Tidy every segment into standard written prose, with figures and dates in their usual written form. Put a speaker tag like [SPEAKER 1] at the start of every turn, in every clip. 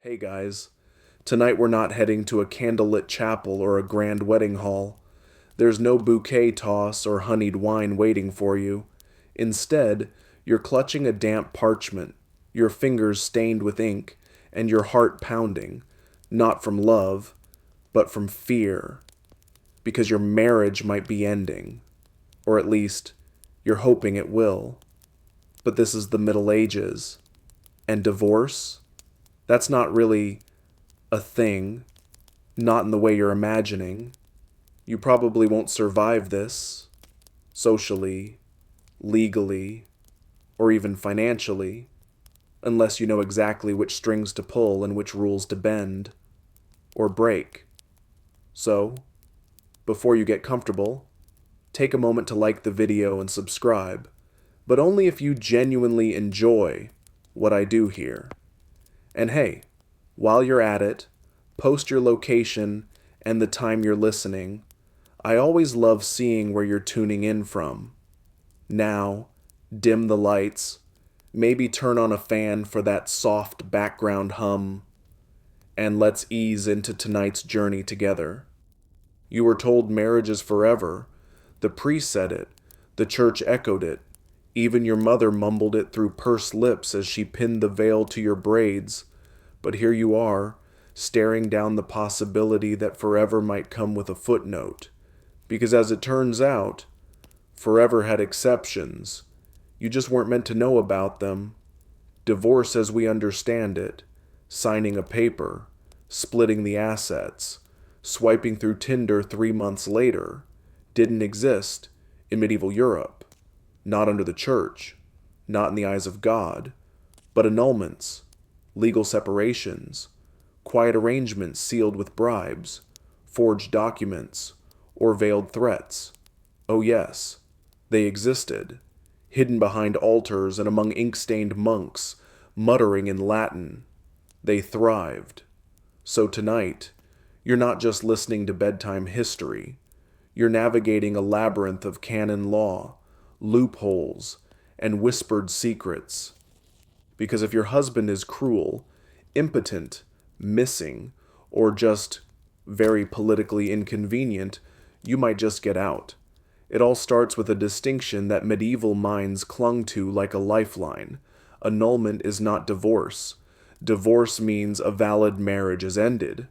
[SPEAKER 1] Hey guys, tonight we're not heading to a candlelit chapel or a grand wedding hall. There's no bouquet toss or honeyed wine waiting for you. Instead, you're clutching a damp parchment, your fingers stained with ink, and your heart pounding, not from love, but from fear, because your marriage might be ending, or at least, you're hoping it will. But this is the Middle Ages, and divorce? That's not really a thing, not in the way you're imagining. You probably won't survive this, socially, legally, or even financially, unless you know exactly which strings to pull and which rules to bend, or break. So, before you get comfortable, take a moment to like the video and subscribe, but only if you genuinely enjoy what I do here. And hey, while you're at it, post your location and the time you're listening. I always love seeing where you're tuning in from. Now, dim the lights, maybe turn on a fan for that soft background hum, and let's ease into tonight's journey together. You were told marriage is forever. The priest said it. The church echoed it. Even your mother mumbled it through pursed lips as she pinned the veil to your braids. But here you are, staring down the possibility that forever might come with a footnote. Because as it turns out, forever had exceptions. You just weren't meant to know about them. Divorce as we understand it, signing a paper, splitting the assets, swiping through Tinder 3 months later, didn't exist in medieval Europe. Not under the church, not in the eyes of God, but annulments, legal separations, quiet arrangements sealed with bribes, forged documents, or veiled threats. Oh yes, they existed, hidden behind altars and among ink-stained monks, muttering in Latin. They thrived. So tonight, you're not just listening to bedtime history. You're navigating a labyrinth of canon law, loopholes, and whispered secrets. Because if your husband is cruel, impotent, missing, or just very politically inconvenient, you might just get out. It all starts with a distinction that medieval minds clung to like a lifeline. Annulment is not divorce. Divorce means a valid marriage is ended.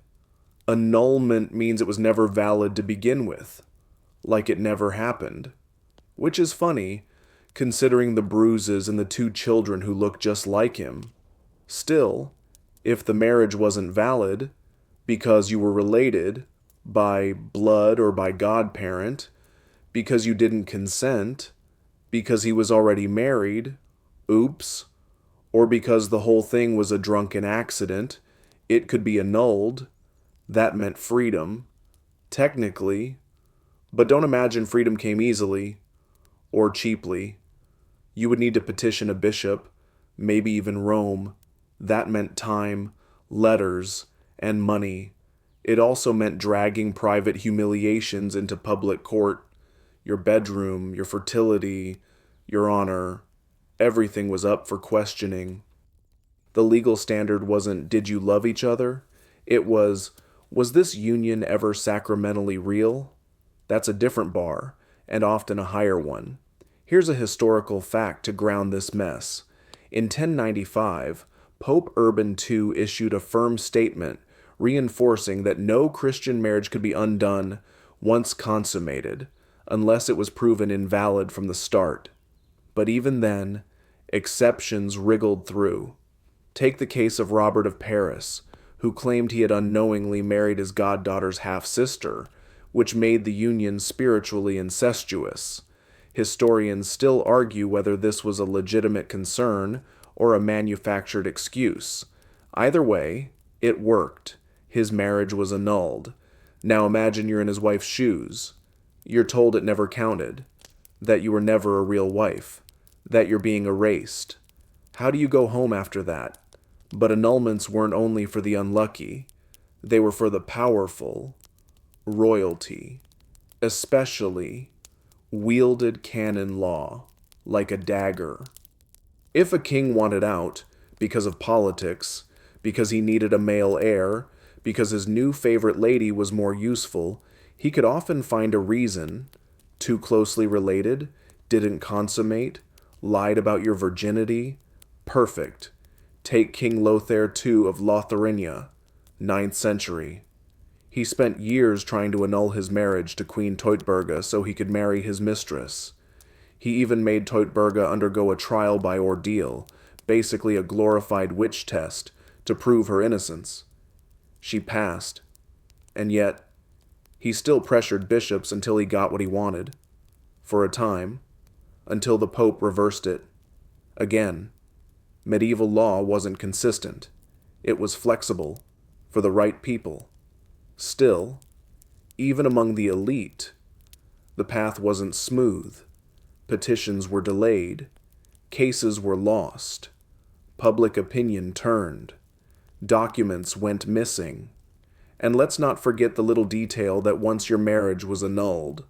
[SPEAKER 1] Annulment means it was never valid to begin with, like it never happened. Which is funny, considering the bruises and the 2 children who look just like him. Still, if the marriage wasn't valid, because you were related by blood or by godparent, because you didn't consent, because he was already married, oops, or because the whole thing was a drunken accident, it could be annulled. That meant freedom, technically, but don't imagine freedom came easily or cheaply. You would need to petition a bishop, maybe even Rome. That meant time, letters, and money. It also meant dragging private humiliations into public court. Your bedroom, your fertility, your honor, everything was up for questioning. The legal standard wasn't, did you love each other? It was this union ever sacramentally real? That's a different bar, and often a higher one. Here's a historical fact to ground this mess. In 1095, Pope Urban II issued a firm statement reinforcing that no Christian marriage could be undone once consummated, unless it was proven invalid from the start. But even then, exceptions wriggled through. Take the case of Robert of Paris, who claimed he had unknowingly married his goddaughter's half-sister, which made the union spiritually incestuous. Historians still argue whether this was a legitimate concern or a manufactured excuse. Either way, it worked. His marriage was annulled. Now imagine you're in his wife's shoes. You're told it never counted, that you were never a real wife, that you're being erased. How do you go home after that? But annulments weren't only for the unlucky. They were for the powerful. Royalty, especially, wielded canon law like a dagger. If a king wanted out, because of politics, because he needed a male heir, because his new favorite lady was more useful, he could often find a reason. Too closely related, didn't consummate, lied about your virginity. Perfect. Take King Lothair II of Lotharingia, 9th century. He spent years trying to annul his marriage to Queen Teutberga so he could marry his mistress. He even made Teutberga undergo a trial by ordeal, basically a glorified witch test, to prove her innocence. She passed. And yet, he still pressured bishops until he got what he wanted. For a time. Until the Pope reversed it. Again. Medieval law wasn't consistent. It was flexible. For the right people. Still, even among the elite, the path wasn't smooth. Petitions were delayed. Cases were lost. Public opinion turned. Documents went missing. And let's not forget the little detail that once your marriage was annulled,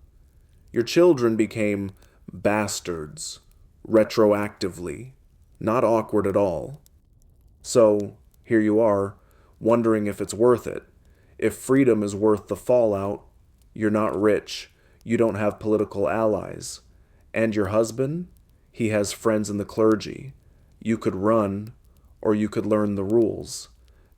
[SPEAKER 1] your children became bastards, retroactively, not awkward at all. So, here you are, wondering if it's worth it. If freedom is worth the fallout, you're not rich, you don't have political allies. And your husband? He has friends in the clergy. You could run, or you could learn the rules.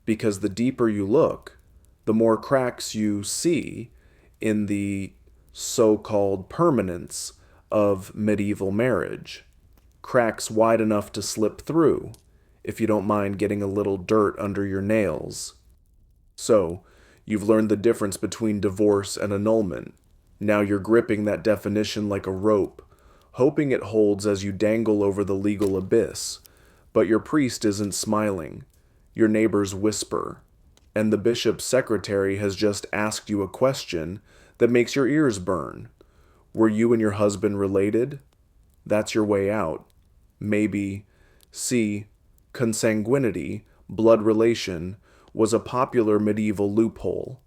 [SPEAKER 1] Because the deeper you look, the more cracks you see in the so-called permanence of medieval marriage. Cracks wide enough to slip through, if you don't mind getting a little dirt under your nails. So, you've learned the difference between divorce and annulment. Now you're gripping that definition like a rope, hoping it holds as you dangle over the legal abyss. But your priest isn't smiling. Your neighbors whisper. And the bishop's secretary has just asked you a question that makes your ears burn. Were you and your husband related? That's your way out. Maybe. See, consanguinity, blood relation, was a popular medieval loophole.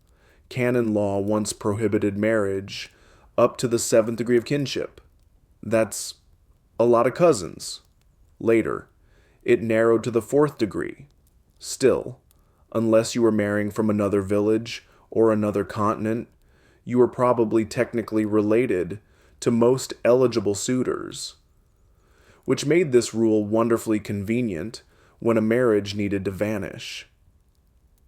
[SPEAKER 1] Canon law once prohibited marriage up to the 7th degree of kinship. That's a lot of cousins. Later, it narrowed to the 4th degree. Still, unless you were marrying from another village or another continent, you were probably technically related to most eligible suitors, which made this rule wonderfully convenient when a marriage needed to vanish.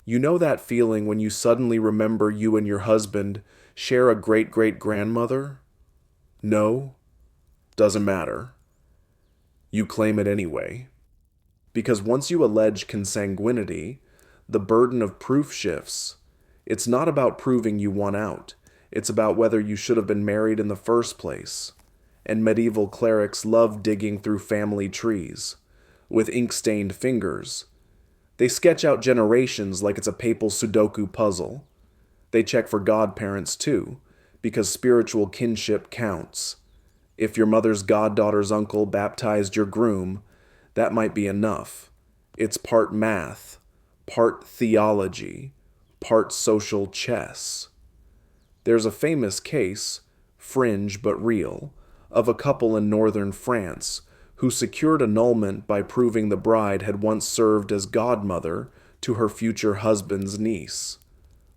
[SPEAKER 1] You know that feeling when you suddenly remember you and your husband share a great-great-grandmother? No? Doesn't matter. You claim it anyway. Because once you allege consanguinity, the burden of proof shifts. It's not about proving you won out. It's about whether you should have been married in the first place. And medieval clerics love digging through family trees, with ink-stained fingers. They sketch out generations like it's a papal Sudoku puzzle. They check for godparents too, because spiritual kinship counts. If your mother's goddaughter's uncle baptized your groom, that might be enough. It's part math, part theology, part social chess. There's a famous case, fringe but real, of a couple in northern France who secured annulment by proving the bride had once served as godmother to her future husband's niece.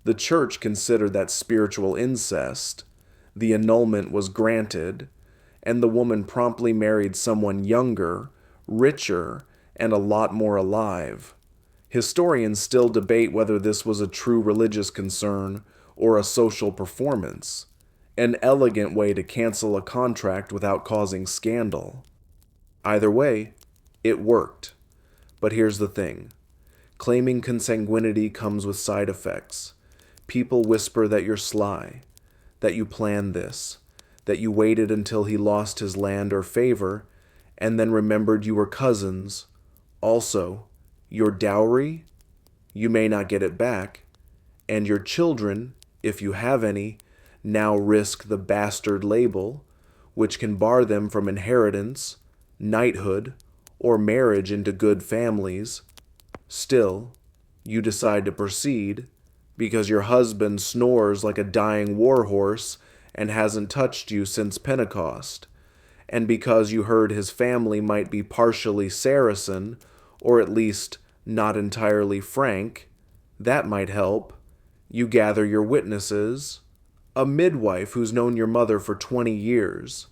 [SPEAKER 1] The church considered that spiritual incest. The annulment was granted, and the woman promptly married someone younger, richer, and a lot more alive. Historians still debate whether this was a true religious concern or a social performance, an elegant way to cancel a contract without causing scandal. Either way, it worked. But here's the thing. Claiming consanguinity comes with side effects. People whisper that you're sly, that you planned this, that you waited until he lost his land or favor, and then remembered you were cousins. Also, your dowry, you may not get it back, and your children, if you have any, now risk the bastard label, which can bar them from inheritance, knighthood, or marriage into good families. Still, you decide to proceed because your husband snores like a dying warhorse and hasn't touched you since Pentecost, and because you heard his family might be partially Saracen, or at least not entirely frank. That might help. You gather your witnesses. A midwife who's known your mother for 20 years.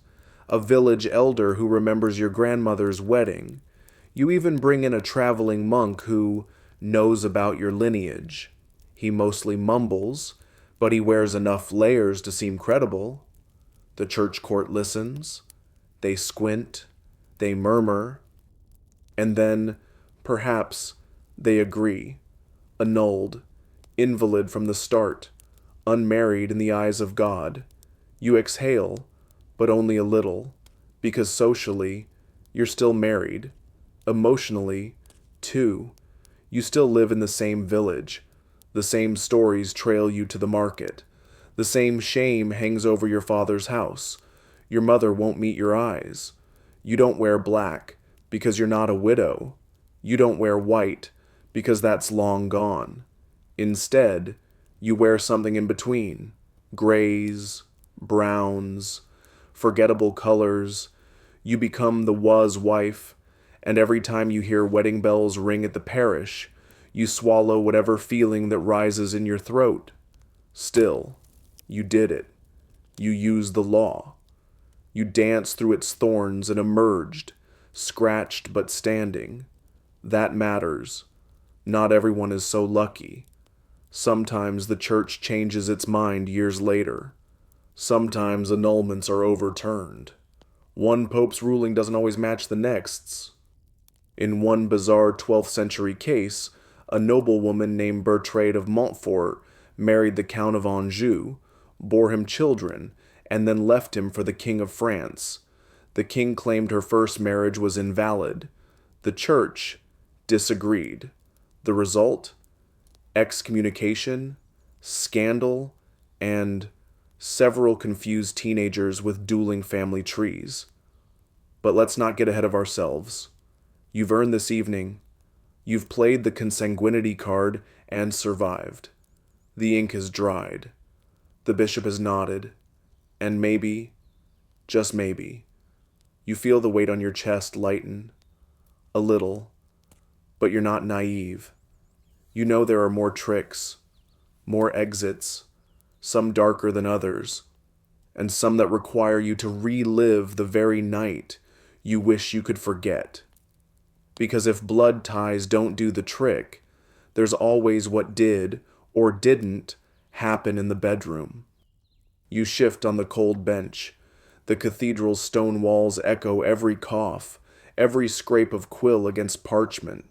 [SPEAKER 1] A village elder who remembers your grandmother's wedding. You even bring in a traveling monk who knows about your lineage. He mostly mumbles, but he wears enough layers to seem credible. The church court listens. They squint. They murmur. And then, perhaps, they agree. Annulled. Invalid from the start. Unmarried in the eyes of God. You exhale, but only a little, because socially, you're still married. Emotionally, too. You still live in the same village. The same stories trail you to the market. The same shame hangs over your father's house. Your mother won't meet your eyes. You don't wear black, because you're not a widow. You don't wear white, because that's long gone. Instead, you wear something in between. Grays, browns, forgettable colors. You become the was wife, and every time you hear wedding bells ring at the parish, you swallow whatever feeling that rises in your throat. Still, you did it. You used the law. You danced through its thorns and emerged, scratched but standing. That matters. Not everyone is so lucky. Sometimes the church changes its mind years later. Sometimes annulments are overturned. One pope's ruling doesn't always match the next's. In one bizarre 12th century case, a noblewoman named Bertrade of Montfort married the Count of Anjou, bore him children, and then left him for the King of France. The king claimed her first marriage was invalid. The church disagreed. The result? Excommunication, scandal, and several confused teenagers with dueling family trees. But let's not get ahead of ourselves. You've earned this evening. You've played the consanguinity card and survived. The ink is dried. The bishop has nodded. And maybe, just maybe, you feel the weight on your chest lighten. A little. But you're not naive. You know there are more tricks, more exits, some darker than others, and some that require you to relive the very night you wish you could forget. Because if blood ties don't do the trick, there's always what did or didn't happen in the bedroom. You shift on the cold bench. The cathedral's stone walls echo every cough, every scrape of quill against parchment.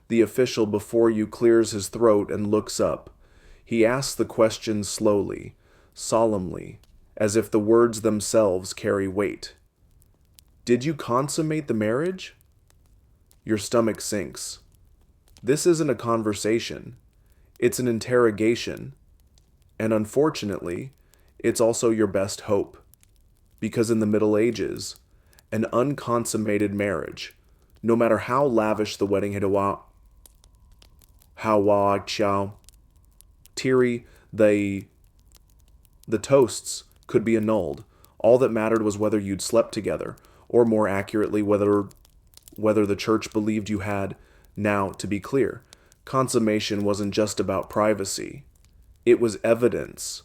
[SPEAKER 1] The official before you clears his throat and looks up. He asks the question slowly, solemnly, as if the words themselves carry weight. Did you consummate the marriage? Your stomach sinks. This isn't a conversation. It's an interrogation. And unfortunately, it's also your best hope. Because in the Middle Ages, an unconsummated marriage, no matter how lavish the wedding the toasts could be annulled. All that mattered was whether you'd slept together, or more accurately, whether the church believed you had. Now, to be clear, consummation wasn't just about privacy. It was evidence,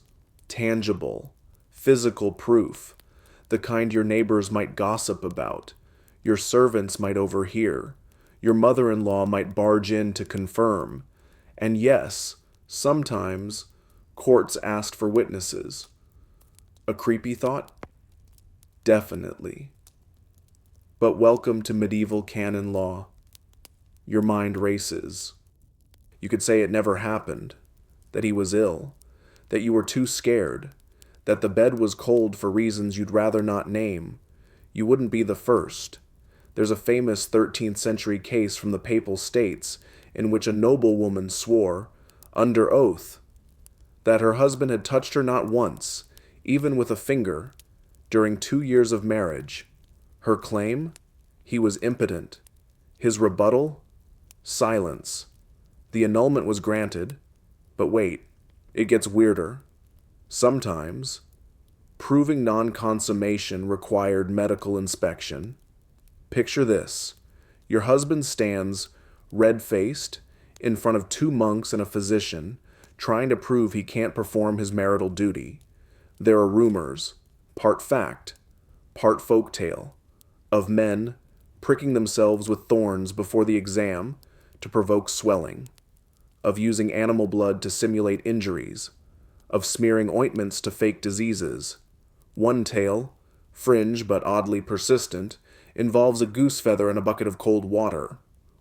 [SPEAKER 1] tangible, physical proof, the kind your neighbors might gossip about, your servants might overhear, your mother-in-law might barge in to confirm, and yes, sometimes courts asked for witnesses. A creepy thought? Definitely. But welcome to medieval canon law. Your mind races. You could say it never happened, that he was ill, that you were too scared, that the bed was cold for reasons you'd rather not name. You wouldn't be the first. There's a famous 13th century case from the Papal States in which a noblewoman swore, under oath, that her husband had touched her not once, even with a finger, during 2 years of marriage. Her claim? He was impotent. His rebuttal? Silence. The annulment was granted, but wait, it gets weirder. Sometimes, proving non-consummation required medical inspection. Picture this. Your husband stands, red-faced, in front of 2 monks and a physician, trying to prove he can't perform his marital duty. There are rumors, part fact, part folktale, of men pricking themselves with thorns before the exam to provoke swelling, of using animal blood to simulate injuries, of smearing ointments to fake diseases. One tale, fringe but oddly persistent, involves a goose feather in a bucket of cold water.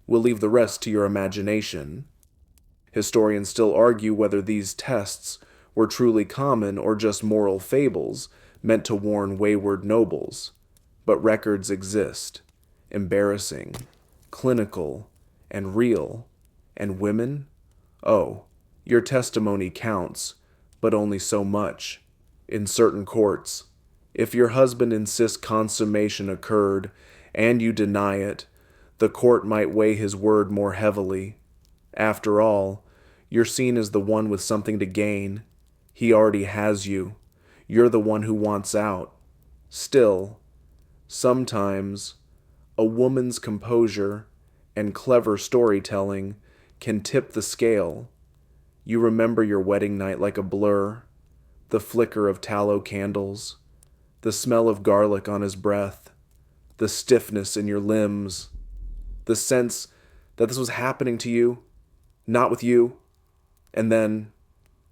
[SPEAKER 1] We'll leave the rest to your imagination. Historians still argue whether these tests were truly common or just moral fables meant to warn wayward nobles. But records exist, embarrassing, clinical, and real. And women? Oh, your testimony counts, but only so much. In certain courts, if your husband insists consummation occurred and you deny it, the court might weigh his word more heavily. After all, you're seen as the one with something to gain. He already has you. You're the one who wants out. Still, sometimes, a woman's composure and clever storytelling can tip the scale. You remember your wedding night like a blur, the flicker of tallow candles, the smell of garlic on his breath, the stiffness in your limbs, the sense that this was happening to you, not with you, and then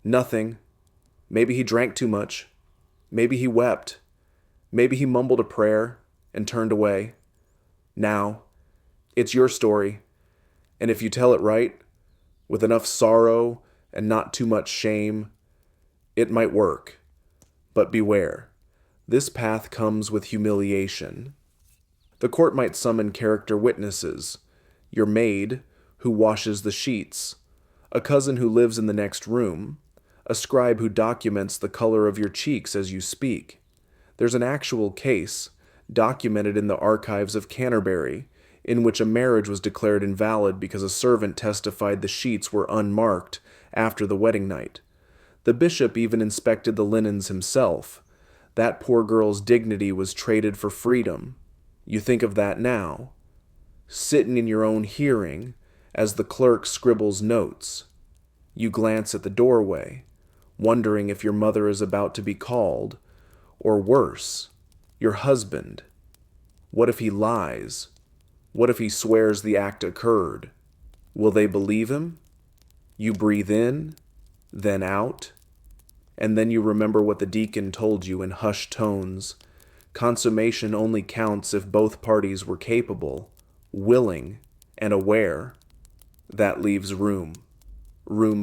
[SPEAKER 1] nothing. Maybe he drank too much. Maybe he wept. Maybe he mumbled a prayer and turned away. Now, it's your story, and if you tell it right, with enough sorrow and not too much shame, it might work. But beware, this path comes with humiliation. The court might summon character witnesses, your maid, who washes the sheets, a cousin who lives in the next room, a scribe who documents the color of your cheeks as you speak. There's an actual case, documented in the archives of Canterbury, in which a marriage was declared invalid because a servant testified the sheets were unmarked after the wedding night. The bishop even inspected the linens himself. That poor girl's dignity was traded for freedom. You think of that now, sitting in your own hearing as the clerk scribbles notes. You glance at the doorway, wondering if your mother is about to be called, or worse, your husband. What if he lies? What if he swears the act occurred? Will they believe him? You breathe in, then out, and then you remember what the deacon told you in hushed tones. Consummation only counts if both parties were capable, willing, and aware. That leaves room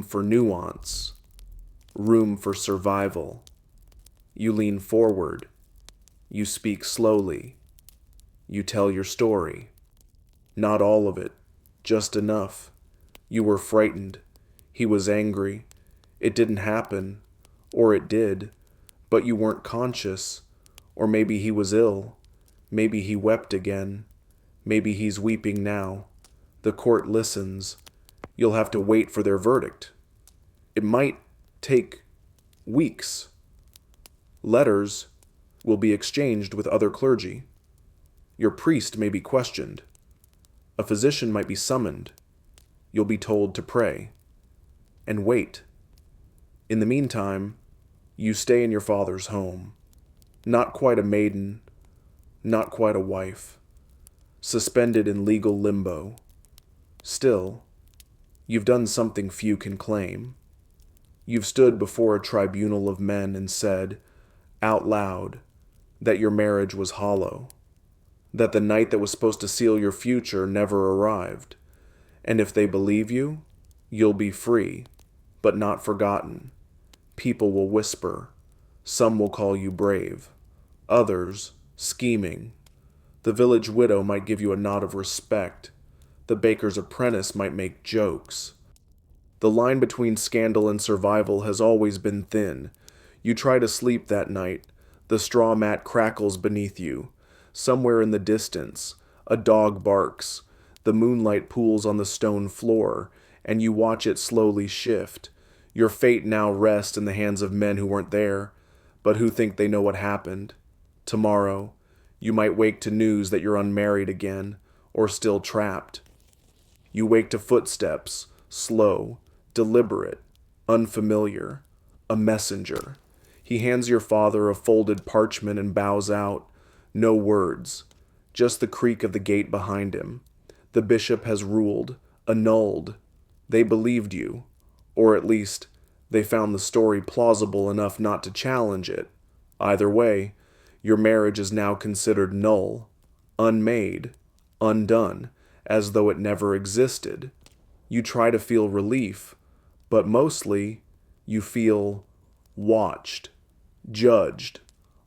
[SPEAKER 1] for nuance, room for survival. You lean forward, you speak slowly, you tell your story. Not all of it, just enough. You were frightened, he was angry, it didn't happen, or it did, but you weren't conscious. Or maybe he was ill. Maybe he wept again. Maybe he's weeping now. The court listens. You'll have to wait for their verdict. It might take weeks. Letters will be exchanged with other clergy. Your priest may be questioned. A physician might be summoned. You'll be told to pray. And wait. In the meantime, you stay in your father's home. Not quite a maiden, not quite a wife, suspended in legal limbo. Still, you've done something few can claim. You've stood before a tribunal of men and said, out loud, that your marriage was hollow, that the night that was supposed to seal your future never arrived, and if they believe you, you'll be free, but not forgotten. People will whisper. Some will call you brave, others scheming. The village widow might give you a nod of respect. The baker's apprentice might make jokes. The line between scandal and survival has always been thin. You try to sleep that night. The straw mat crackles beneath you. Somewhere in the distance, a dog barks. The moonlight pools on the stone floor, and you watch it slowly shift. Your fate now rests in the hands of men who weren't there, but who think they know what happened. Tomorrow, you might wake to news that you're unmarried again, or still trapped. You wake to footsteps, slow, deliberate, unfamiliar, a messenger. He hands your father a folded parchment and bows out. No words, just the creak of the gate behind him. The bishop has ruled, annulled. They believed you, or at least, they found the story plausible enough not to challenge it. Either way, your marriage is now considered null, unmade, undone, as though it never existed. You try to feel relief, but mostly, you feel watched, judged,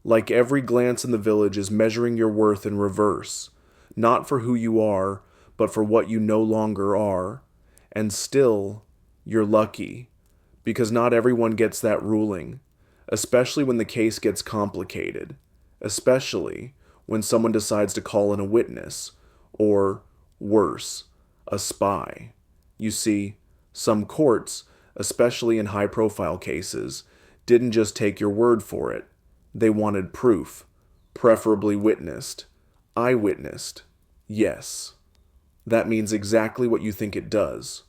[SPEAKER 1] like every glance in the village is measuring your worth in reverse, not for who you are, but for what you no longer are. And still, you're lucky, because not everyone gets that ruling, especially when the case gets complicated, especially when someone decides to call in a witness, or, worse, a spy. You see, some courts, especially in high-profile cases, didn't just take your word for it. They wanted proof, preferably witnessed. I witnessed. Yes. That means exactly what you think it does.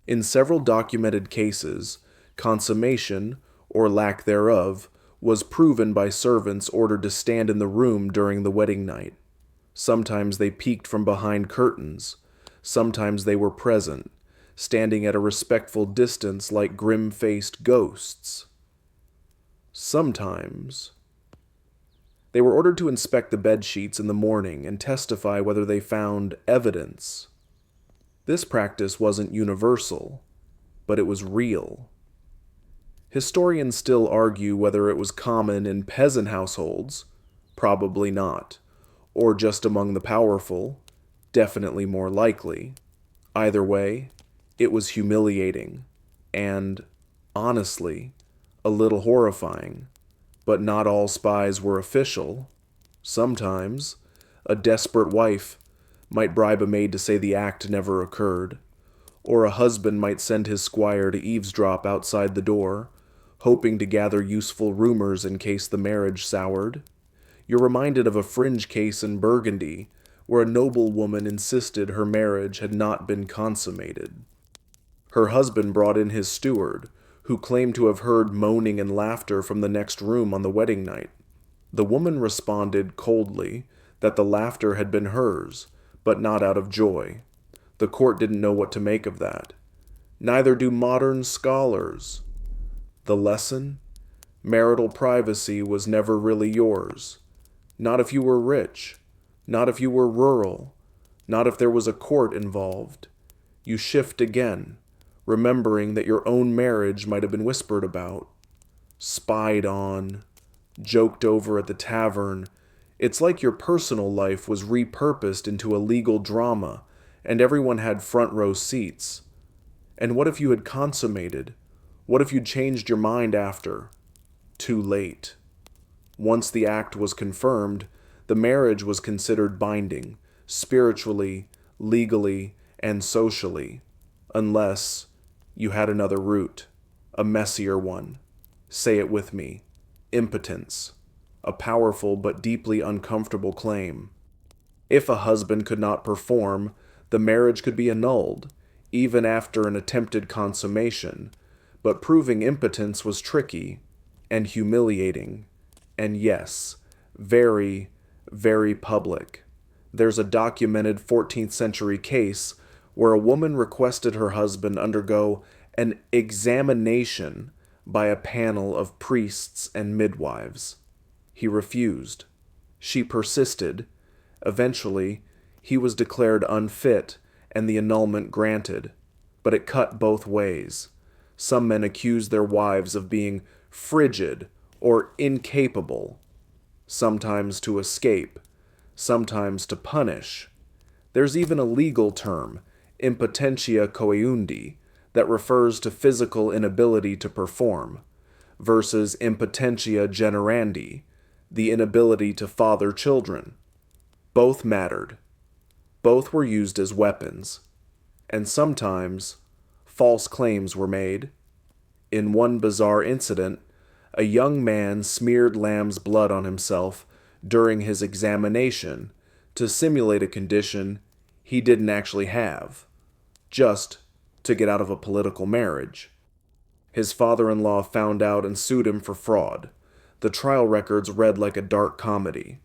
[SPEAKER 1] In several documented cases, consummation, or lack thereof, was proven by servants ordered to stand in the room during the wedding night. Sometimes they peeked from behind curtains. Sometimes they were present, standing at a respectful distance like grim-faced ghosts. Sometimes they were ordered to inspect the bedsheets in the morning and testify whether they found evidence. This practice wasn't universal, but it was real. Historians still argue whether it was common in peasant households, probably not, or just among the powerful, definitely more likely. Either way, it was humiliating, and, honestly, a little horrifying. But not all spies were official. Sometimes, a desperate wife might bribe a maid to say the act never occurred, or a husband might send his squire to eavesdrop outside the door, hoping to gather useful rumors in case the marriage soured. You're reminded of a fringe case in Burgundy, where a noblewoman insisted her marriage had not been consummated. Her husband brought in his steward, who claimed to have heard moaning and laughter from the next room on the wedding night. The woman responded coldly that the laughter had been hers, but not out of joy. The court didn't know what to make of that. Neither do modern scholars. The lesson? Marital privacy was never really yours. Not if you were rich. Not if you were rural. Not if there was a court involved. You shift again, remembering that your own marriage might have been whispered about, spied on, joked over at the tavern. It's like your personal life was repurposed into a legal drama, and everyone had front row seats. And what if you had consummated? What if you'd changed your mind after? Too late. Once the act was confirmed, the marriage was considered binding, spiritually, legally, and socially, unless you had another route, a messier one. Say it with me. Impotence. A powerful but deeply uncomfortable claim. If a husband could not perform, the marriage could be annulled, even after an attempted consummation, but proving impotence was tricky and humiliating, and yes, very, very public. There's a documented 14th century case where a woman requested her husband undergo an examination by a panel of priests and midwives. He refused. She persisted. Eventually, he was declared unfit and the annulment granted, but it cut both ways. Some men accused their wives of being frigid or incapable, sometimes to escape, sometimes to punish. There's even a legal term, impotentia coeundi, that refers to physical inability to perform, versus impotentia generandi, the inability to father children. Both mattered. Both were used as weapons. And sometimes, false claims were made. In one bizarre incident, a young man smeared lamb's blood on himself during his examination to simulate a condition he didn't actually have, just to get out of a political marriage. His father-in-law found out and sued him for fraud. The trial records read like a dark comedy.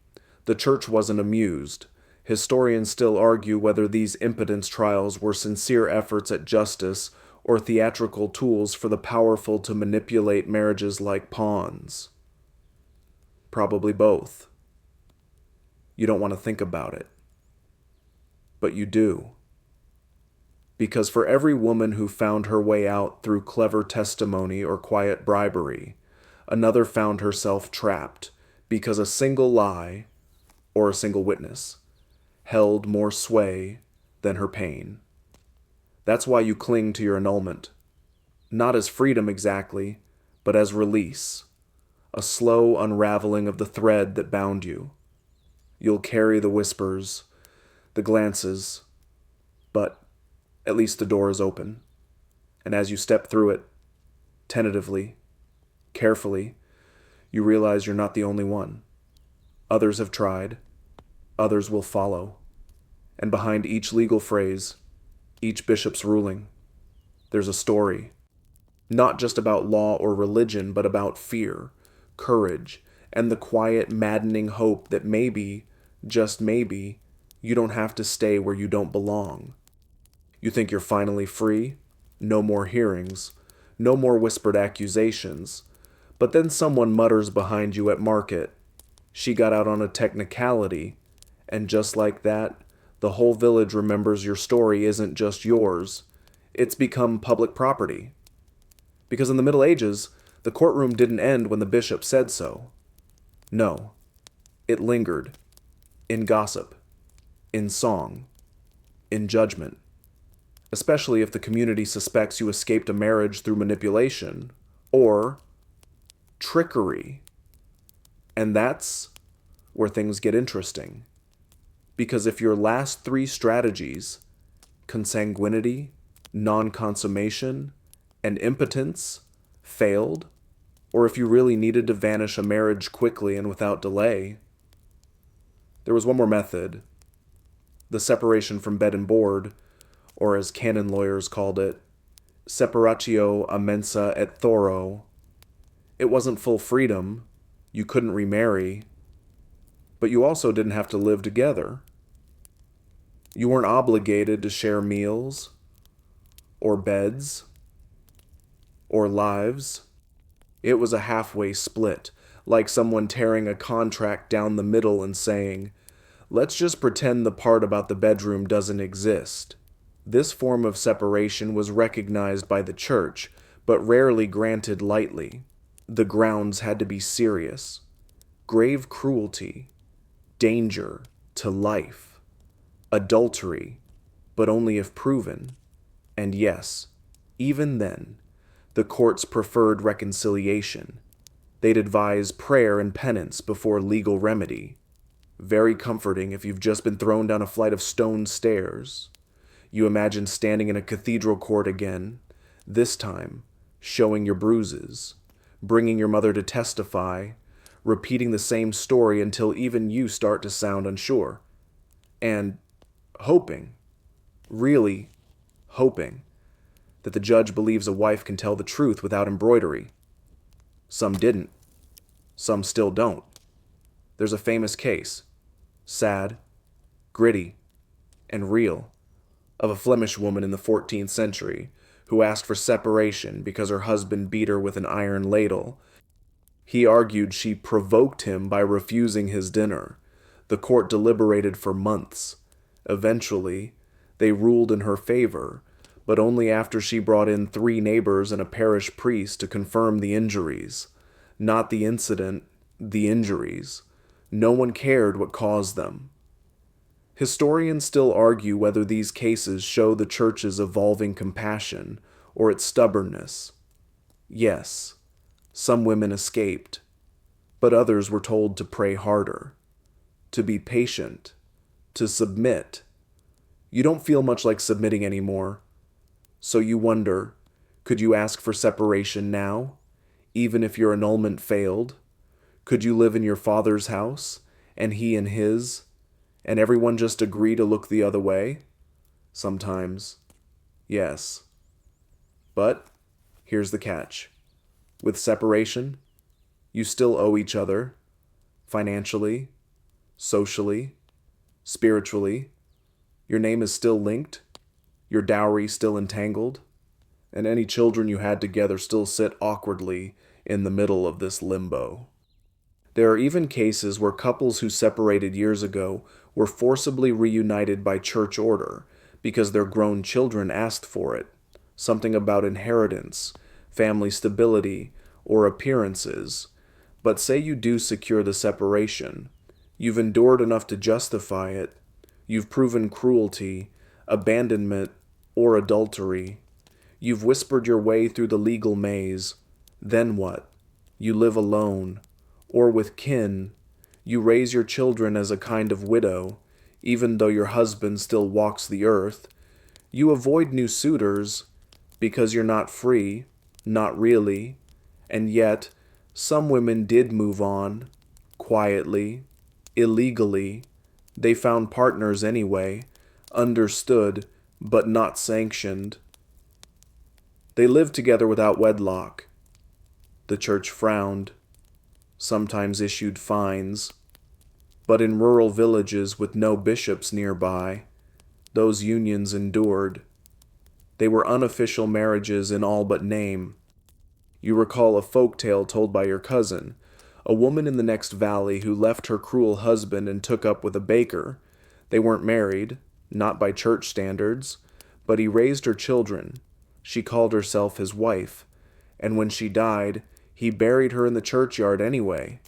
[SPEAKER 1] The church wasn't amused. Historians still argue whether these impotence trials were sincere efforts at justice or theatrical tools for the powerful to manipulate marriages like pawns. Probably both. You don't want to think about it. But you do. Because for every woman who found her way out through clever testimony or quiet bribery, another found herself trapped because a single lie, or a single witness, held more sway than her pain. That's why you cling to your annulment. Not as freedom exactly, but as release. A slow unraveling of the thread that bound you. You'll carry the whispers, the glances, but at least the door is open. And as you step through it, tentatively, carefully, you realize you're not the only one. Others have tried. Others will follow. And behind each legal phrase, each bishop's ruling, there's a story. Not just about law or religion, but about fear, courage, and the quiet, maddening hope that maybe, just maybe, you don't have to stay where you don't belong. You think you're finally free? No more hearings. No more whispered accusations. But then someone mutters behind you at market, "She got out on a technicality," and just like that, the whole village remembers your story isn't just yours. It's become public property. Because in the Middle Ages, the courtroom didn't end when the bishop said so. No, it lingered. In gossip. In song. In judgment. Especially if the community suspects you escaped a marriage through manipulation. Or trickery. And that's where things get interesting. Because if your last three strategies, consanguinity, non-consummation, and impotence, failed, or if you really needed to vanish a marriage quickly and without delay, there was one more method. The separation from bed and board, or as Canon lawyers called it, separatio a mensa et thoro. It wasn't full freedom. You couldn't remarry. But you also didn't have to live together. You weren't obligated to share meals, or beds, or lives. It was a halfway split, like someone tearing a contract down the middle and saying, "Let's just pretend the part about the bedroom doesn't exist." This form of separation was recognized by the church, but rarely granted lightly. The grounds had to be serious. Grave cruelty, danger to life, adultery, but only if proven. And yes, even then, the courts preferred reconciliation. They'd advise prayer and penance before legal remedy. Very comforting if you've just been thrown down a flight of stone stairs. You imagine standing in a cathedral court again, this time showing your bruises, bringing your mother to testify, repeating the same story until even you start to sound unsure. And hoping, really hoping, that the judge believes a wife can tell the truth without embroidery. Some didn't. Some still don't. There's a famous case, sad, gritty, and real, of a Flemish woman in the 14th century who asked for separation because her husband beat her with an iron ladle. He argued she provoked him by refusing his dinner. The court deliberated for months. Eventually, they ruled in her favor, but only after she brought in 3 neighbors and a parish priest to confirm the injuries. Not the incident, the injuries. No one cared what caused them. Historians still argue whether these cases show the church's evolving compassion or its stubbornness. Yes, some women escaped, but others were told to pray harder, to be patient, to submit. You don't feel much like submitting anymore, so you wonder, could you ask for separation now, even if your annulment failed? Could you live in your father's house, and he in his, and everyone just agree to look the other way? Sometimes, yes. But here's the catch. With separation, you still owe each other, financially, socially, spiritually. Your name is still linked, your dowry still entangled, and any children you had together still sit awkwardly in the middle of this limbo. There are even cases where couples who separated years ago were forcibly reunited by church order because their grown children asked for it. Something about inheritance, family stability, or appearances. But say you do secure the separation. You've endured enough to justify it. You've proven cruelty, abandonment, or adultery. You've whispered your way through the legal maze. Then what? You live alone, or with kin. You raise your children as a kind of widow, even though your husband still walks the earth. You avoid new suitors, because you're not free, not really, and yet some women did move on, quietly, illegally. They found partners anyway, understood, but not sanctioned. They lived together without wedlock. The church frowned, sometimes issued fines, but in rural villages with no bishops nearby, those unions endured. They were unofficial marriages in all but name. You recall a folk tale told by your cousin, a woman in the next valley who left her cruel husband and took up with a baker. They weren't married, not by church standards, but he raised her children. She called herself his wife, and when she died, he buried her in the churchyard anyway.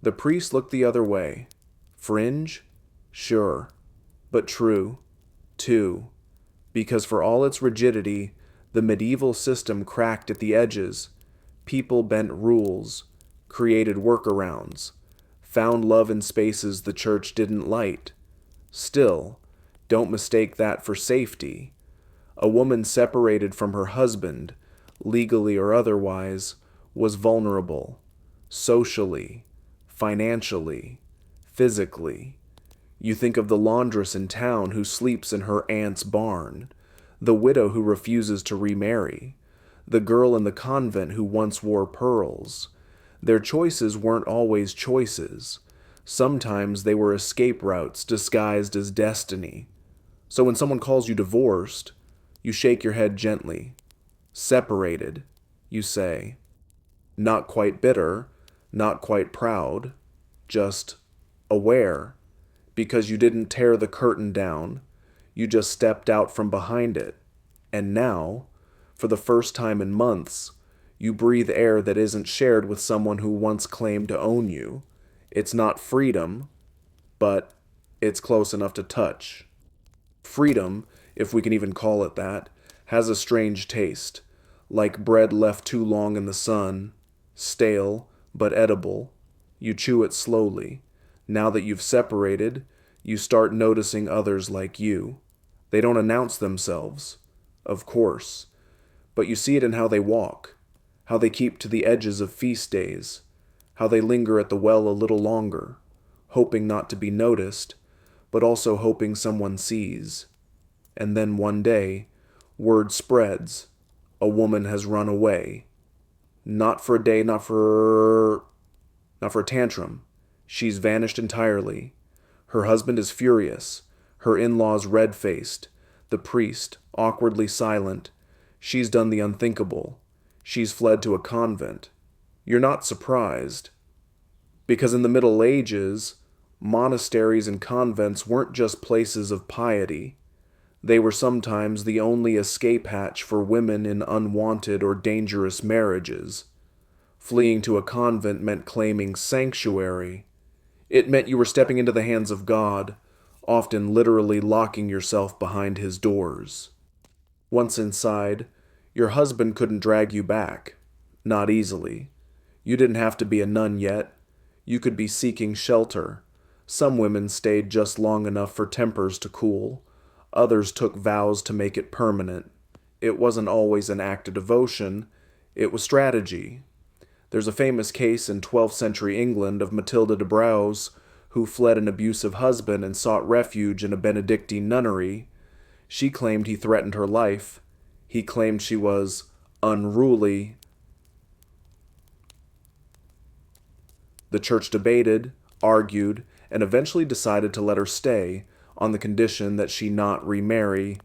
[SPEAKER 1] The priest looked the other way. Fringe? Sure, but true, too. Because for all its rigidity, the medieval system cracked at the edges. People bent rules, created workarounds, found love in spaces the church didn't light. Still, don't mistake that for safety. A woman separated from her husband, legally or otherwise, was vulnerable, socially, financially, physically. You think of the laundress in town who sleeps in her aunt's barn, the widow who refuses to remarry, the girl in the convent who once wore pearls. Their choices weren't always choices. Sometimes they were escape routes disguised as destiny. So when someone calls you divorced, you shake your head gently. Separated, you say. Not quite bitter, not quite proud, just aware. Because you didn't tear the curtain down, you just stepped out from behind it. And now, for the first time in months, you breathe air that isn't shared with someone who once claimed to own you. It's not freedom, but it's close enough to touch. Freedom, if we can even call it that, has a strange taste, like bread left too long in the sun, stale but edible. You chew it slowly. Now that you've separated, you start noticing others like you. They don't announce themselves, of course, but you see it in how they walk, how they keep to the edges of feast days, how they linger at the well a little longer, hoping not to be noticed, but also hoping someone sees. And then one day, word spreads, a woman has run away. Not for a day, not for a tantrum. She's vanished entirely. Her husband is furious, her in-laws red-faced, the priest awkwardly silent. She's done the unthinkable. She's fled to a convent. You're not surprised. Because in the Middle Ages, monasteries and convents weren't just places of piety. They were sometimes the only escape hatch for women in unwanted or dangerous marriages. Fleeing to a convent meant claiming sanctuary. It meant you were stepping into the hands of God, often literally locking yourself behind his doors. Once inside, your husband couldn't drag you back. Not easily. You didn't have to be a nun yet. You could be seeking shelter. Some women stayed just long enough for tempers to cool. Others took vows to make it permanent. It wasn't always an act of devotion. It was strategy. There's a famous case in 12th century England of Matilda de Braose, who fled an abusive husband and sought refuge in a Benedictine nunnery. She claimed he threatened her life. He claimed she was unruly. The church debated, argued, and eventually decided to let her stay on the condition that she not remarry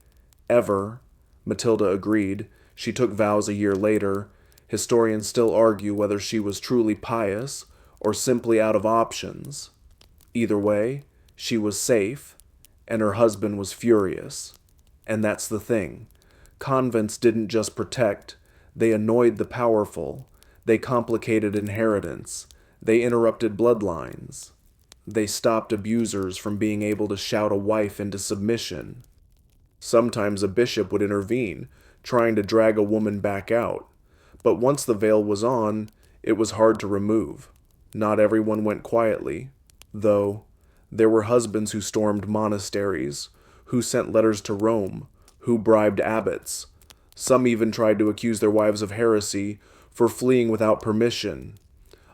[SPEAKER 1] ever. Matilda agreed. She took vows a year later. Historians still argue whether she was truly pious or simply out of options. Either way, she was safe, and her husband was furious. And that's the thing. Convents didn't just protect, they annoyed the powerful. They complicated inheritance. They interrupted bloodlines. They stopped abusers from being able to shout a wife into submission. Sometimes a bishop would intervene, trying to drag a woman back out. But once the veil was on, it was hard to remove. Not everyone went quietly, though. There were husbands who stormed monasteries, who sent letters to Rome, who bribed abbots. Some even tried to accuse their wives of heresy for fleeing without permission.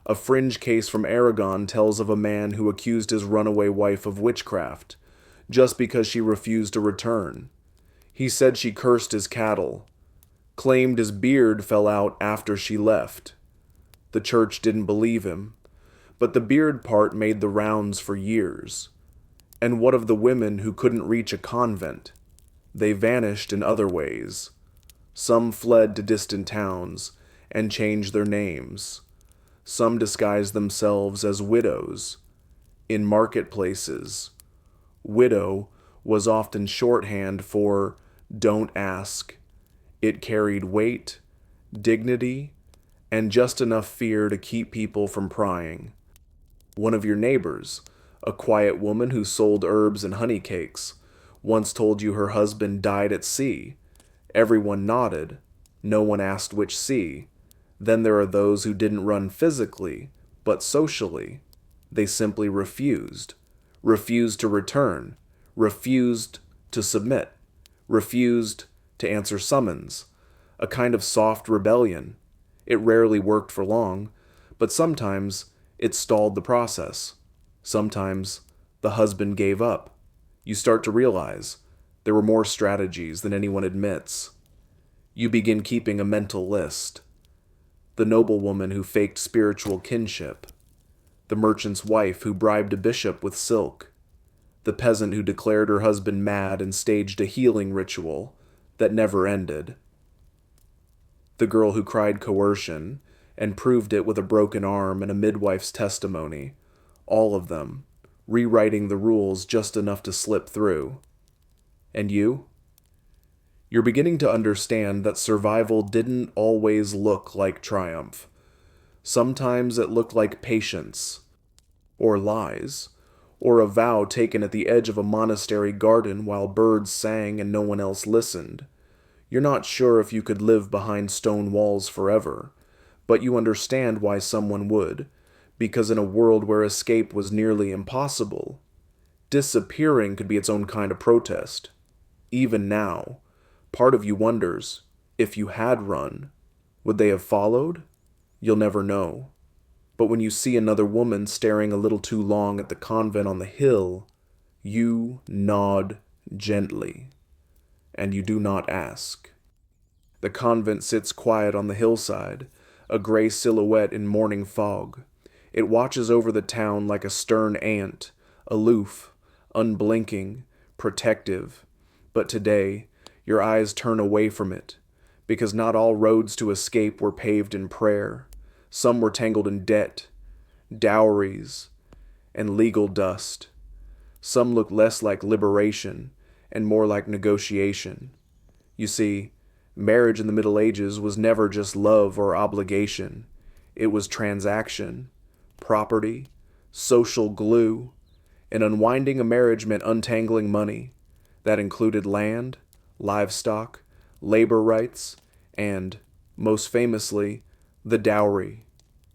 [SPEAKER 1] A fringe case from Aragon tells of a man who accused his runaway wife of witchcraft, just because she refused to return. He said she cursed his cattle, claimed his beard fell out after she left. The church didn't believe him, but the beard part made the rounds for years. And what of the women who couldn't reach a convent? They vanished in other ways. Some fled to distant towns and changed their names. Some disguised themselves as widows in marketplaces. Widow was often shorthand for don't ask. It carried weight, dignity, and just enough fear to keep people from prying. One of your neighbors, a quiet woman who sold herbs and honey cakes, once told you her husband died at sea. Everyone nodded. No one asked which sea. Then there are those who didn't run physically, but socially. They simply refused. Refused to return. Refused to submit. Refused to answer summons. A kind of soft rebellion. It rarely worked for long, but sometimes it stalled the process. Sometimes the husband gave up. You start to realize there were more strategies than anyone admits. You begin keeping a mental list. The noblewoman who faked spiritual kinship. The merchant's wife who bribed a bishop with silk. The peasant who declared her husband mad and staged a healing ritual that never ended. The girl who cried coercion and proved it with a broken arm and a midwife's testimony. All of them, rewriting the rules just enough to slip through. And you? You're beginning to understand that survival didn't always look like triumph. Sometimes it looked like patience, or lies, or a vow taken at the edge of a monastery garden while birds sang and no one else listened. You're not sure if you could live behind stone walls forever, but you understand why someone would, because in a world where escape was nearly impossible, disappearing could be its own kind of protest. Even now, part of you wonders, if you had run, would they have followed? You'll never know. But when you see another woman staring a little too long at the convent on the hill, you nod gently, and you do not ask. The convent sits quiet on the hillside, a gray silhouette in morning fog. It watches over the town like a stern ant, aloof, unblinking, protective. But today, your eyes turn away from it, because not all roads to escape were paved in prayer. Some were tangled in debt, dowries, and legal dust. Some look less like liberation and more like negotiation. You see, marriage in the Middle Ages was never just love or obligation. It was transaction, property, social glue, and unwinding a marriage meant untangling money. That included land, livestock, labor rights, and, most famously, the dowry.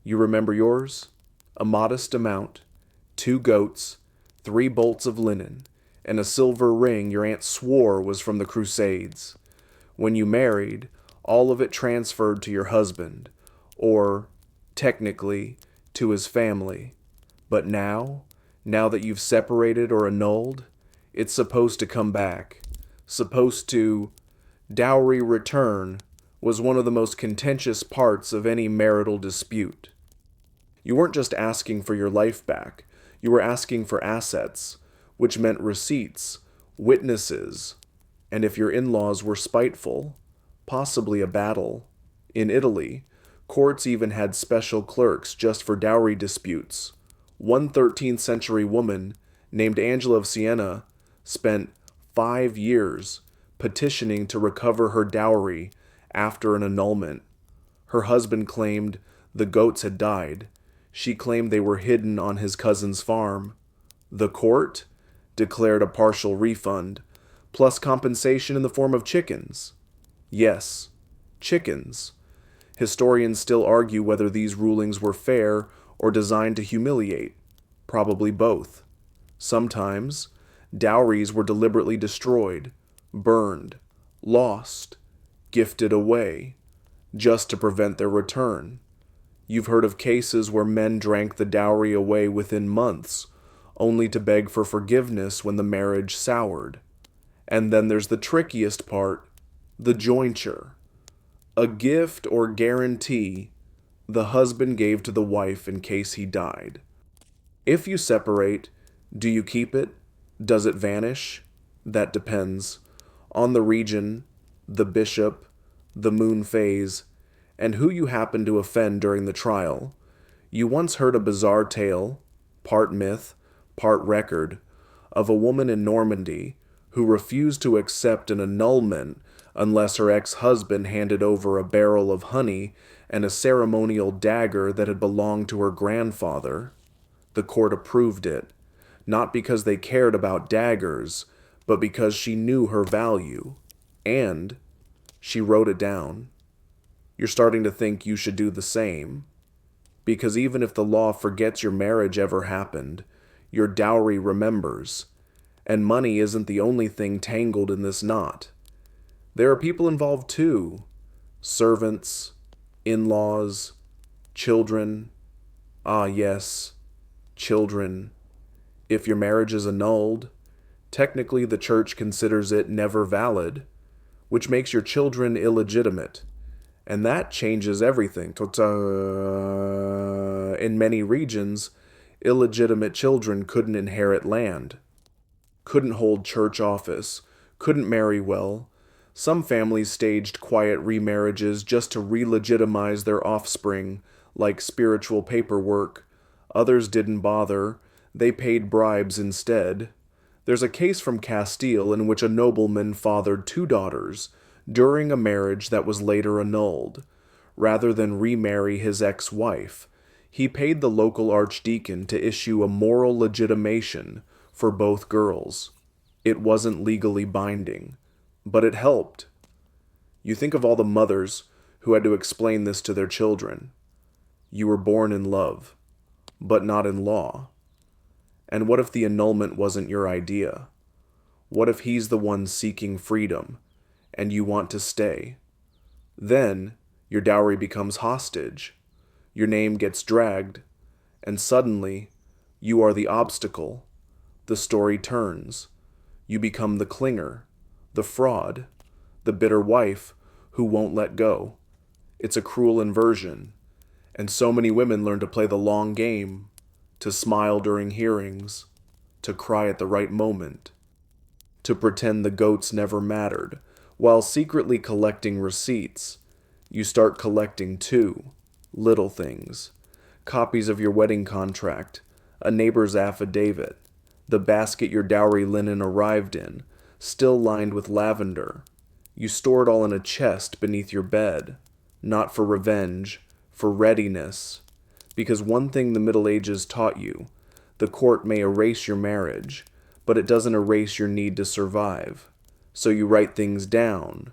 [SPEAKER 1] You remember yours? A modest amount, 2 goats, 3 bolts of linen, and a silver ring your aunt swore was from the Crusades. When you married, all of it transferred to your husband, or, technically, to his family. But now that you've separated or annulled, it's supposed to come back. Supposed to dowry return was one of the most contentious parts of any marital dispute. You weren't just asking for your life back, you were asking for assets, which meant receipts, witnesses, and if your in-laws were spiteful, possibly a battle. In Italy, courts even had special clerks just for dowry disputes. One 13th century woman, named Angela of Siena, spent 5 years petitioning to recover her dowry after an annulment. Her husband claimed the goats had died. She claimed they were hidden on his cousin's farm. The court declared a partial refund, plus compensation in the form of chickens. Yes, chickens. Historians still argue whether these rulings were fair or designed to humiliate. Probably both. Sometimes, dowries were deliberately destroyed, burned, lost, gifted away, just to prevent their return. You've heard of cases where men drank the dowry away within months, only to beg for forgiveness when the marriage soured. And then there's the trickiest part, the jointure. A gift or guarantee the husband gave to the wife in case he died. If you separate, do you keep it? Does it vanish? That depends on the region, the bishop, the moon phase, and who you happen to offend during the trial. You once heard a bizarre tale, part myth, part record, of a woman in Normandy who refused to accept an annulment unless her ex-husband handed over a barrel of honey and a ceremonial dagger that had belonged to her grandfather. The court approved it, not because they cared about daggers, but because she knew her value, and she wrote it down. You're starting to think you should do the same, because even if the law forgets your marriage ever happened, your dowry remembers, and money isn't the only thing tangled in this knot. There are people involved too. Servants, in-laws, children. Ah, yes, children. If your marriage is annulled, technically the church considers it never valid, which makes your children illegitimate. And that changes everything. In many regions, illegitimate children couldn't inherit land, couldn't hold church office, couldn't marry well. Some families staged quiet remarriages just to re-legitimize their offspring, like spiritual paperwork. Others didn't bother. They paid bribes instead. There's a case from Castile in which a nobleman fathered 2 daughters during a marriage that was later annulled. Rather than remarry his ex-wife, he paid the local archdeacon to issue a moral legitimation for both girls. It wasn't legally binding, but it helped. You think of all the mothers who had to explain this to their children. You were born in love, but not in law. And what if the annulment wasn't your idea? What if he's the one seeking freedom, and you want to stay? Then, your dowry becomes hostage. Your name gets dragged, and suddenly, you are the obstacle. The story turns. You become the clinger, the fraud, the bitter wife who won't let go. It's a cruel inversion, and so many women learn to play the long game, to smile during hearings, to cry at the right moment, to pretend the goats never mattered, while secretly collecting receipts. You start collecting too, little things, copies of your wedding contract, a neighbor's affidavit, the basket your dowry linen arrived in, still lined with lavender. You store it all in a chest beneath your bed, not for revenge, for readiness. Because one thing the Middle Ages taught you, the court may erase your marriage, but it doesn't erase your need to survive. So you write things down.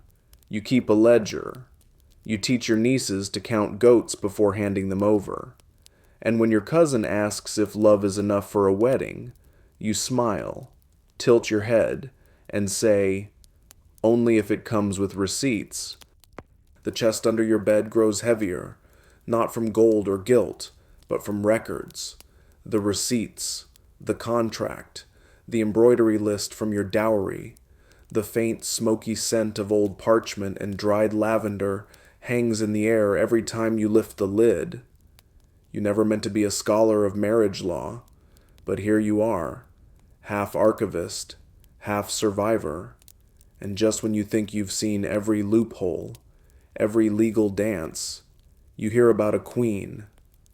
[SPEAKER 1] You keep a ledger. You teach your nieces to count goats before handing them over. And when your cousin asks if love is enough for a wedding, you smile, tilt your head, and say, only if it comes with receipts. The chest under your bed grows heavier, not from gold or gilt, but from records, the receipts, the contract, the embroidery list from your dowry, The faint, smoky scent of old parchment and dried lavender hangs in the air every time you lift the lid. You never meant to be a scholar of marriage law, but here you are, half archivist, half survivor, and just when you think you've seen every loophole, every legal dance, you hear about a queen,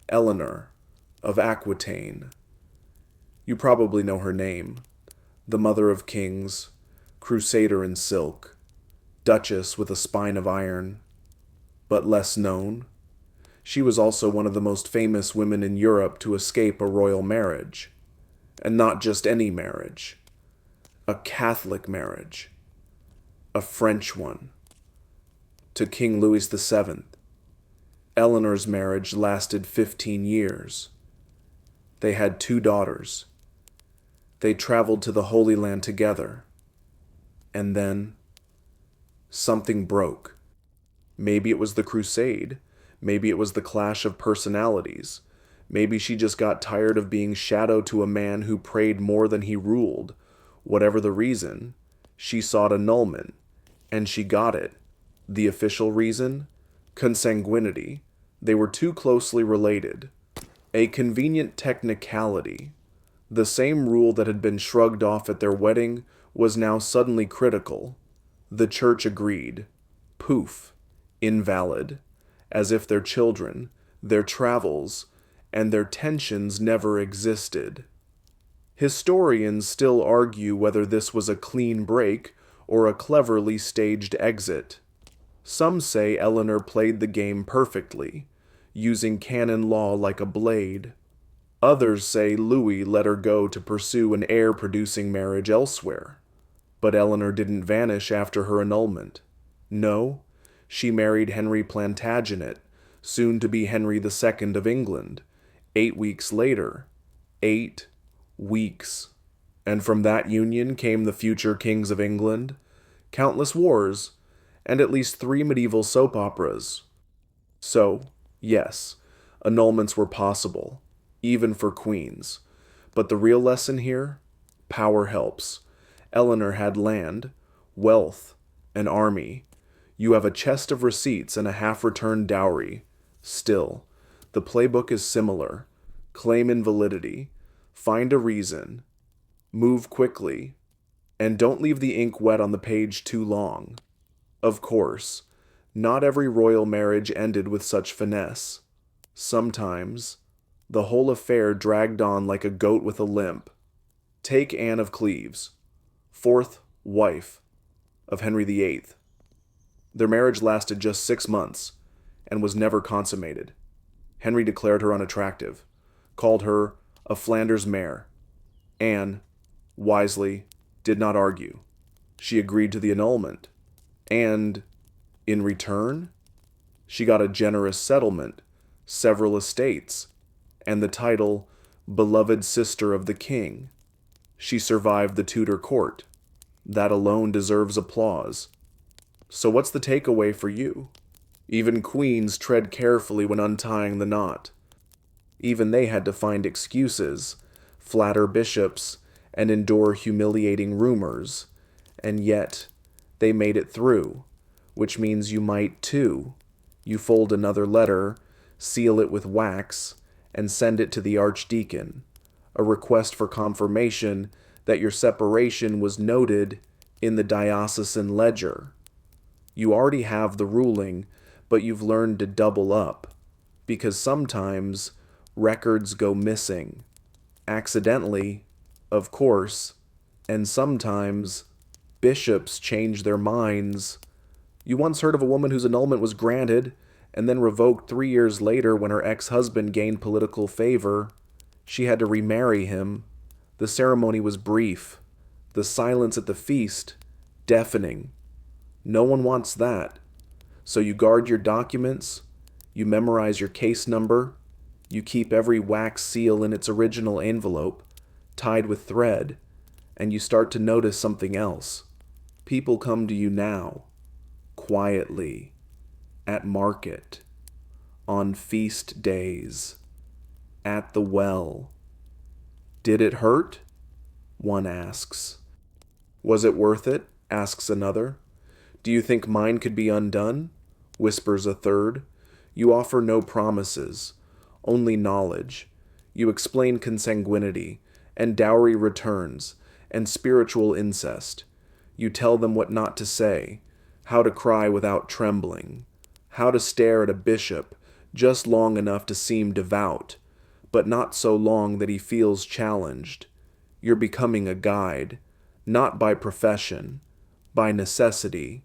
[SPEAKER 1] Eleanor, of Aquitaine. You probably know her name, the mother of kings, crusader in silk, duchess with a spine of iron, but less known. She was also one of the most famous women in Europe to escape a royal marriage. And not just any marriage. A Catholic marriage. A French one. To King Louis VII. Eleanor's marriage lasted 15 years. They had 2 daughters. They traveled to the Holy Land together. And then something broke. Maybe it was the crusade. Maybe it was the clash of personalities. Maybe she just got tired of being shadow to a man who prayed more than he ruled. Whatever the reason, she sought annulment, and she got it. The official reason? Consanguinity. They were too closely related. A convenient technicality. The same rule that had been shrugged off at their wedding was now suddenly critical. The church agreed. Poof. Invalid. As if their children, their travels, and their tensions never existed. Historians still argue whether this was a clean break or a cleverly staged exit. Some say Eleanor played the game perfectly, using canon law like a blade. Others say Louis let her go to pursue an heir-producing marriage elsewhere. But Eleanor didn't vanish after her annulment. No, she married Henry Plantagenet, soon to be Henry II of England, 8 weeks later. 8 weeks. And from that union came the future kings of England, countless wars, and at least 3 medieval soap operas. So, yes, annulments were possible, even for queens. But the real lesson here? Power helps. Eleanor had land, wealth, an army. You have a chest of receipts and a half-returned dowry. Still, the playbook is similar. Claim invalidity. Find a reason. Move quickly. And don't leave the ink wet on the page too long. Of course, not every royal marriage ended with such finesse. Sometimes, the whole affair dragged on like a goat with a limp. Take Anne of Cleves, 4th wife of Henry VIII. Their marriage lasted just 6 months and was never consummated. Henry declared her unattractive, called her a Flanders mare. Anne, wisely, did not argue. She agreed to the annulment. And, in return, she got a generous settlement, several estates, and the title Beloved Sister of the King. She survived the Tudor court. That alone deserves applause. So what's the takeaway for you? Even queens tread carefully when untying the knot. Even they had to find excuses, flatter bishops, and endure humiliating rumors. And yet, they made it through, which means you might too. You fold another letter, seal it with wax, and send it to the archdeacon. A request for confirmation that your separation was noted in the diocesan ledger. You already have the ruling, but you've learned to double up, because sometimes records go missing. Accidentally, of course, and sometimes bishops change their minds. You once heard of a woman whose annulment was granted and then revoked 3 years later when her ex-husband gained political favor. She had to remarry him. The ceremony was brief. The silence at the feast, deafening. No one wants that. So you guard your documents, you memorize your case number, you keep every wax seal in its original envelope, tied with thread, and you start to notice something else. People come to you now, quietly, at market, on feast days, at the well. Did it hurt? One asks. Was it worth it? asks another. Do you think mine could be undone? Whispers a third. You offer no promises, only knowledge. You explain consanguinity, and dowry returns, and spiritual incest. You tell them what not to say, how to cry without trembling, how to stare at a bishop just long enough to seem devout, but not so long that he feels challenged. You're becoming a guide, not by profession, by necessity,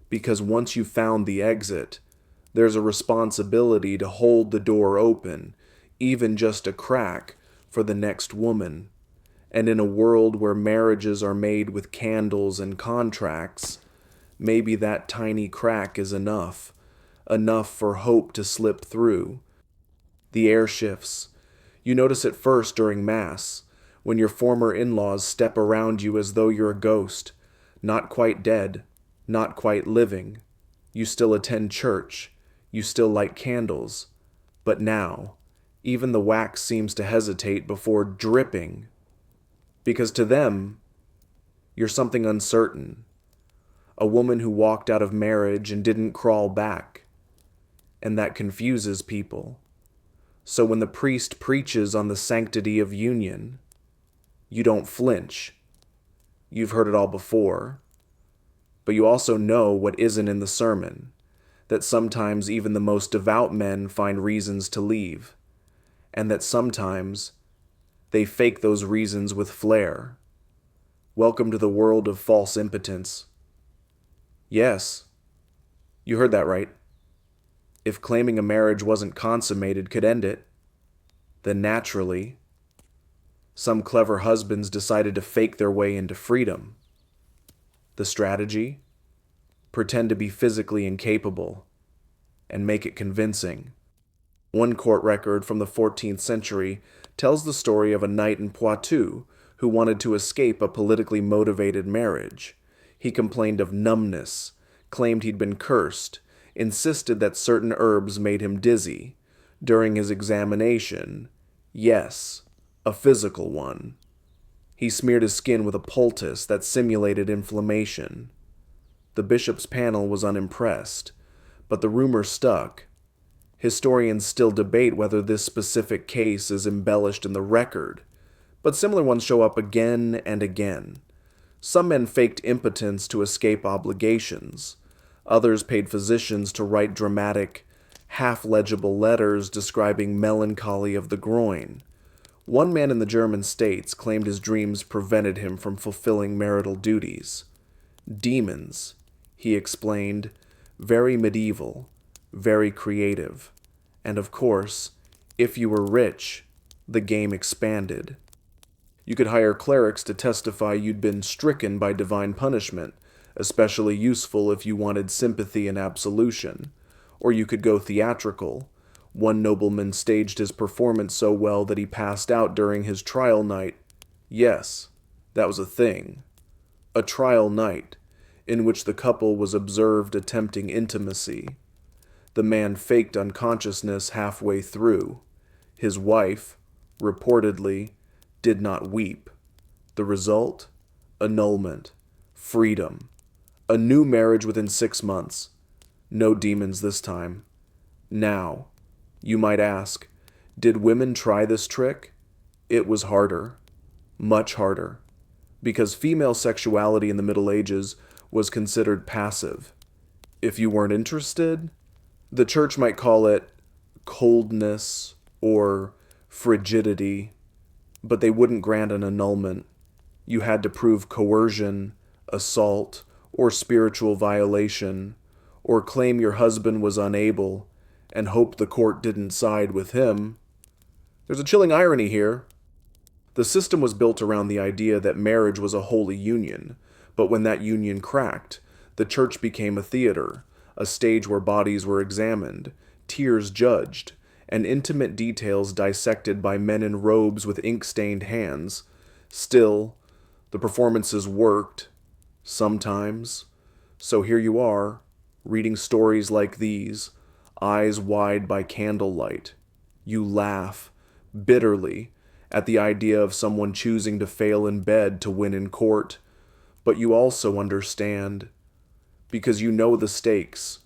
[SPEAKER 1] because once you've found the exit, there's a responsibility to hold the door open, even just a crack, for the next woman. And in a world where marriages are made with candles and contracts, maybe that tiny crack is enough for hope to slip through. The air shifts. You notice it first during Mass, when your former in-laws step around you as though you're a ghost, not quite dead, not quite living. You still attend church, you still light candles, but now, even the wax seems to hesitate before dripping, because to them, you're something uncertain, a woman who walked out of marriage and didn't crawl back, and that confuses people. So when the priest preaches on the sanctity of union, you don't flinch. You've heard it all before, but you also know what isn't in the sermon, that sometimes even the most devout men find reasons to leave, and that sometimes they fake those reasons with flair. Welcome to the world of false impotence. Yes, you heard that right. If claiming a marriage wasn't consummated could end it, then naturally, some clever husbands decided to fake their way into freedom. The strategy? Pretend to be physically incapable and make it convincing. One court record from the 14th century tells the story of a knight in Poitou who wanted to escape a politically motivated marriage. He complained of numbness, claimed he'd been cursed, insisted that certain herbs made him dizzy. During his examination, yes, a physical one, he smeared his skin with a poultice that simulated inflammation. The bishop's panel was unimpressed, but the rumor stuck. Historians still debate whether this specific case is embellished in the record, but similar ones show up again and again. Some men faked impotence to escape obligations. Others paid physicians to write dramatic, half-legible letters describing melancholy of the groin. One man in the German states claimed his dreams prevented him from fulfilling marital duties. Demons, he explained, very medieval, very creative. And of course, if you were rich, the game expanded. You could hire clerics to testify you'd been stricken by divine punishment, especially useful if you wanted sympathy and absolution. Or you could go theatrical. One nobleman staged his performance so well that he passed out during his trial night. Yes, that was a thing. A trial night, in which the couple was observed attempting intimacy. The man faked unconsciousness halfway through. His wife, reportedly, did not weep. The result? Annulment. Freedom. A new marriage within 6 months. No demons this time. Now, you might ask, did women try this trick? It was harder. Much harder. Because female sexuality in the Middle Ages was considered passive. If you weren't interested, the church might call it coldness or frigidity, but they wouldn't grant an annulment. You had to prove coercion, assault, or spiritual violation, or claim your husband was unable, and hope the court didn't side with him. There's a chilling irony here. The system was built around the idea that marriage was a holy union, but when that union cracked, the church became a theater, a stage where bodies were examined, tears judged, and intimate details dissected by men in robes with ink-stained hands. Still, the performances worked, sometimes. So here you are, reading stories like these, eyes wide by candlelight. You laugh, bitterly, at the idea of someone choosing to fail in bed to win in court. But you also understand because you know the stakes,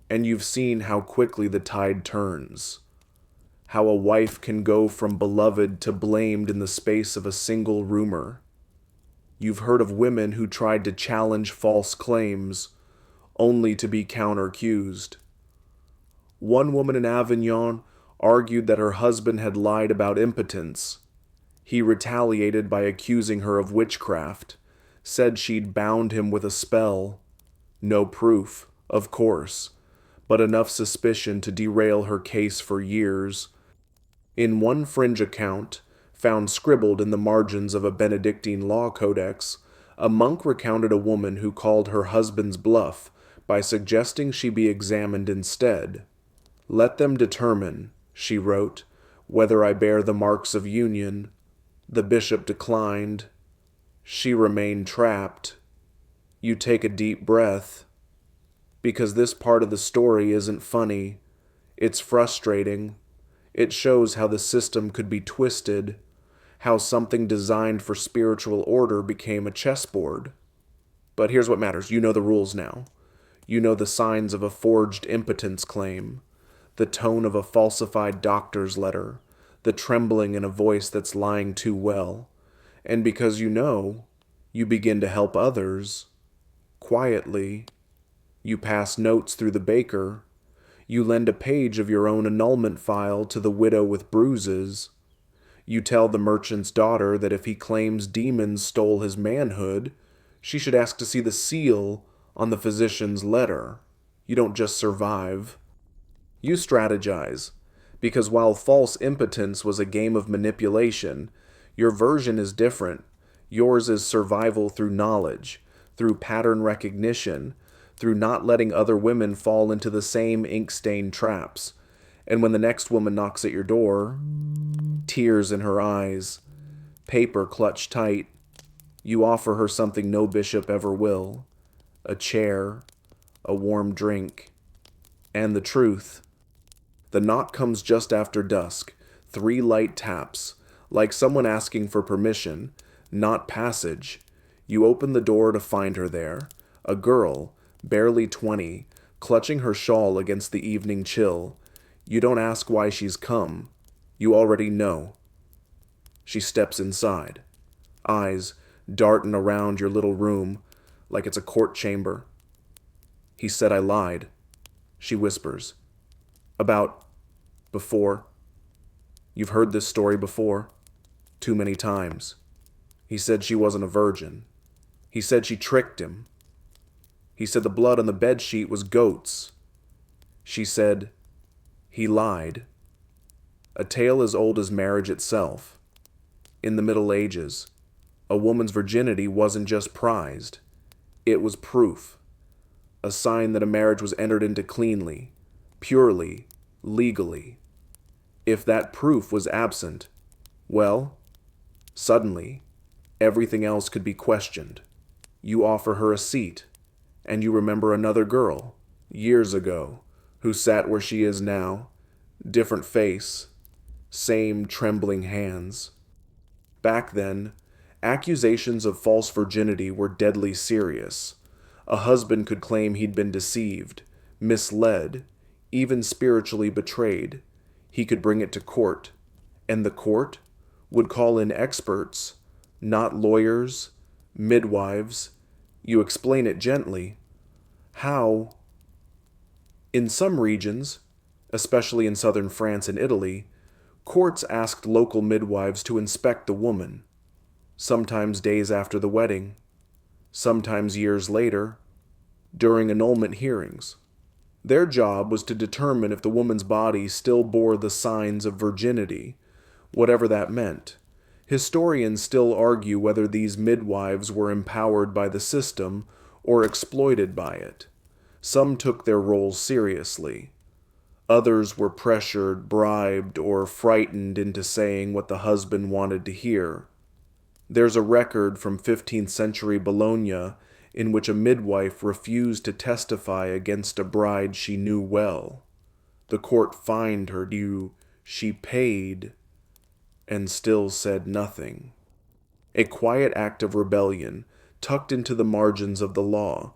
[SPEAKER 1] and you've seen how quickly the tide turns, how a wife can go from beloved to blamed in the space of a single rumor. You've heard of women who tried to challenge false claims, only to be counter-accused. One woman in Avignon argued that her husband had lied about impotence. He retaliated by accusing her of witchcraft, said she'd bound him with a spell. No proof, of course, but enough suspicion to derail her case for years. In one fringe account, found scribbled in the margins of a Benedictine law codex, a monk recounted a woman who called her husband's bluff by suggesting she be examined instead. "Let them determine," she wrote, "whether I bear the marks of union." The bishop declined. She remained trapped. You take a deep breath, because this part of the story isn't funny. It's frustrating. It shows how the system could be twisted, how something designed for spiritual order became a chessboard. But here's what matters. You know the rules now. You know the signs of a forged impotence claim, the tone of a falsified doctor's letter, the trembling in a voice that's lying too well. And because you know, you begin to help others. Quietly. You pass notes through the baker. You lend a page of your own annulment file to the widow with bruises. You tell the merchant's daughter that if he claims demons stole his manhood, she should ask to see the seal on the physician's letter. You don't just survive. You strategize, because while false impotence was a game of manipulation, your version is different. Yours is survival through knowledge, through pattern recognition, through not letting other women fall into the same ink-stained traps. And when the next woman knocks at your door, tears in her eyes, paper clutched tight, you offer her something no bishop ever will: a chair, a warm drink, and the truth. The knock comes just after dusk, 3 light taps, like someone asking for permission, not passage. You open the door to find her there, a girl, barely 20, clutching her shawl against the evening chill. You don't ask why she's come. You already know. She steps inside, eyes darting around your little room like it's a court chamber. "He said I lied," she whispers. "About before. You've heard this story before. Too many times. He said she wasn't a virgin. He said she tricked him. He said the blood on the bedsheet was goats. She said he lied." A tale as old as marriage itself. In the Middle Ages, a woman's virginity wasn't just prized. It was proof. A sign that a marriage was entered into cleanly, purely, legally. If that proof was absent, well, suddenly, everything else could be questioned. You offer her a seat, and you remember another girl, years ago, who sat where she is now, different face, same trembling hands. Back then, accusations of false virginity were deadly serious. A husband could claim he'd been deceived, misled, even spiritually betrayed. He could bring it to court, and the court would call in experts, not lawyers, midwives. You explain it gently. How? In some regions, especially in southern France and Italy, courts asked local midwives to inspect the woman, sometimes days after the wedding, sometimes years later, during annulment hearings. Their job was to determine if the woman's body still bore the signs of virginity, whatever that meant. Historians still argue whether these midwives were empowered by the system or exploited by it. Some took their roles seriously. Others were pressured, bribed, or frightened into saying what the husband wanted to hear. There's a record from 15th century Bologna in which a midwife refused to testify against a bride she knew well. The court fined her due, she paid, and still said nothing. A quiet act of rebellion, tucked into the margins of the law.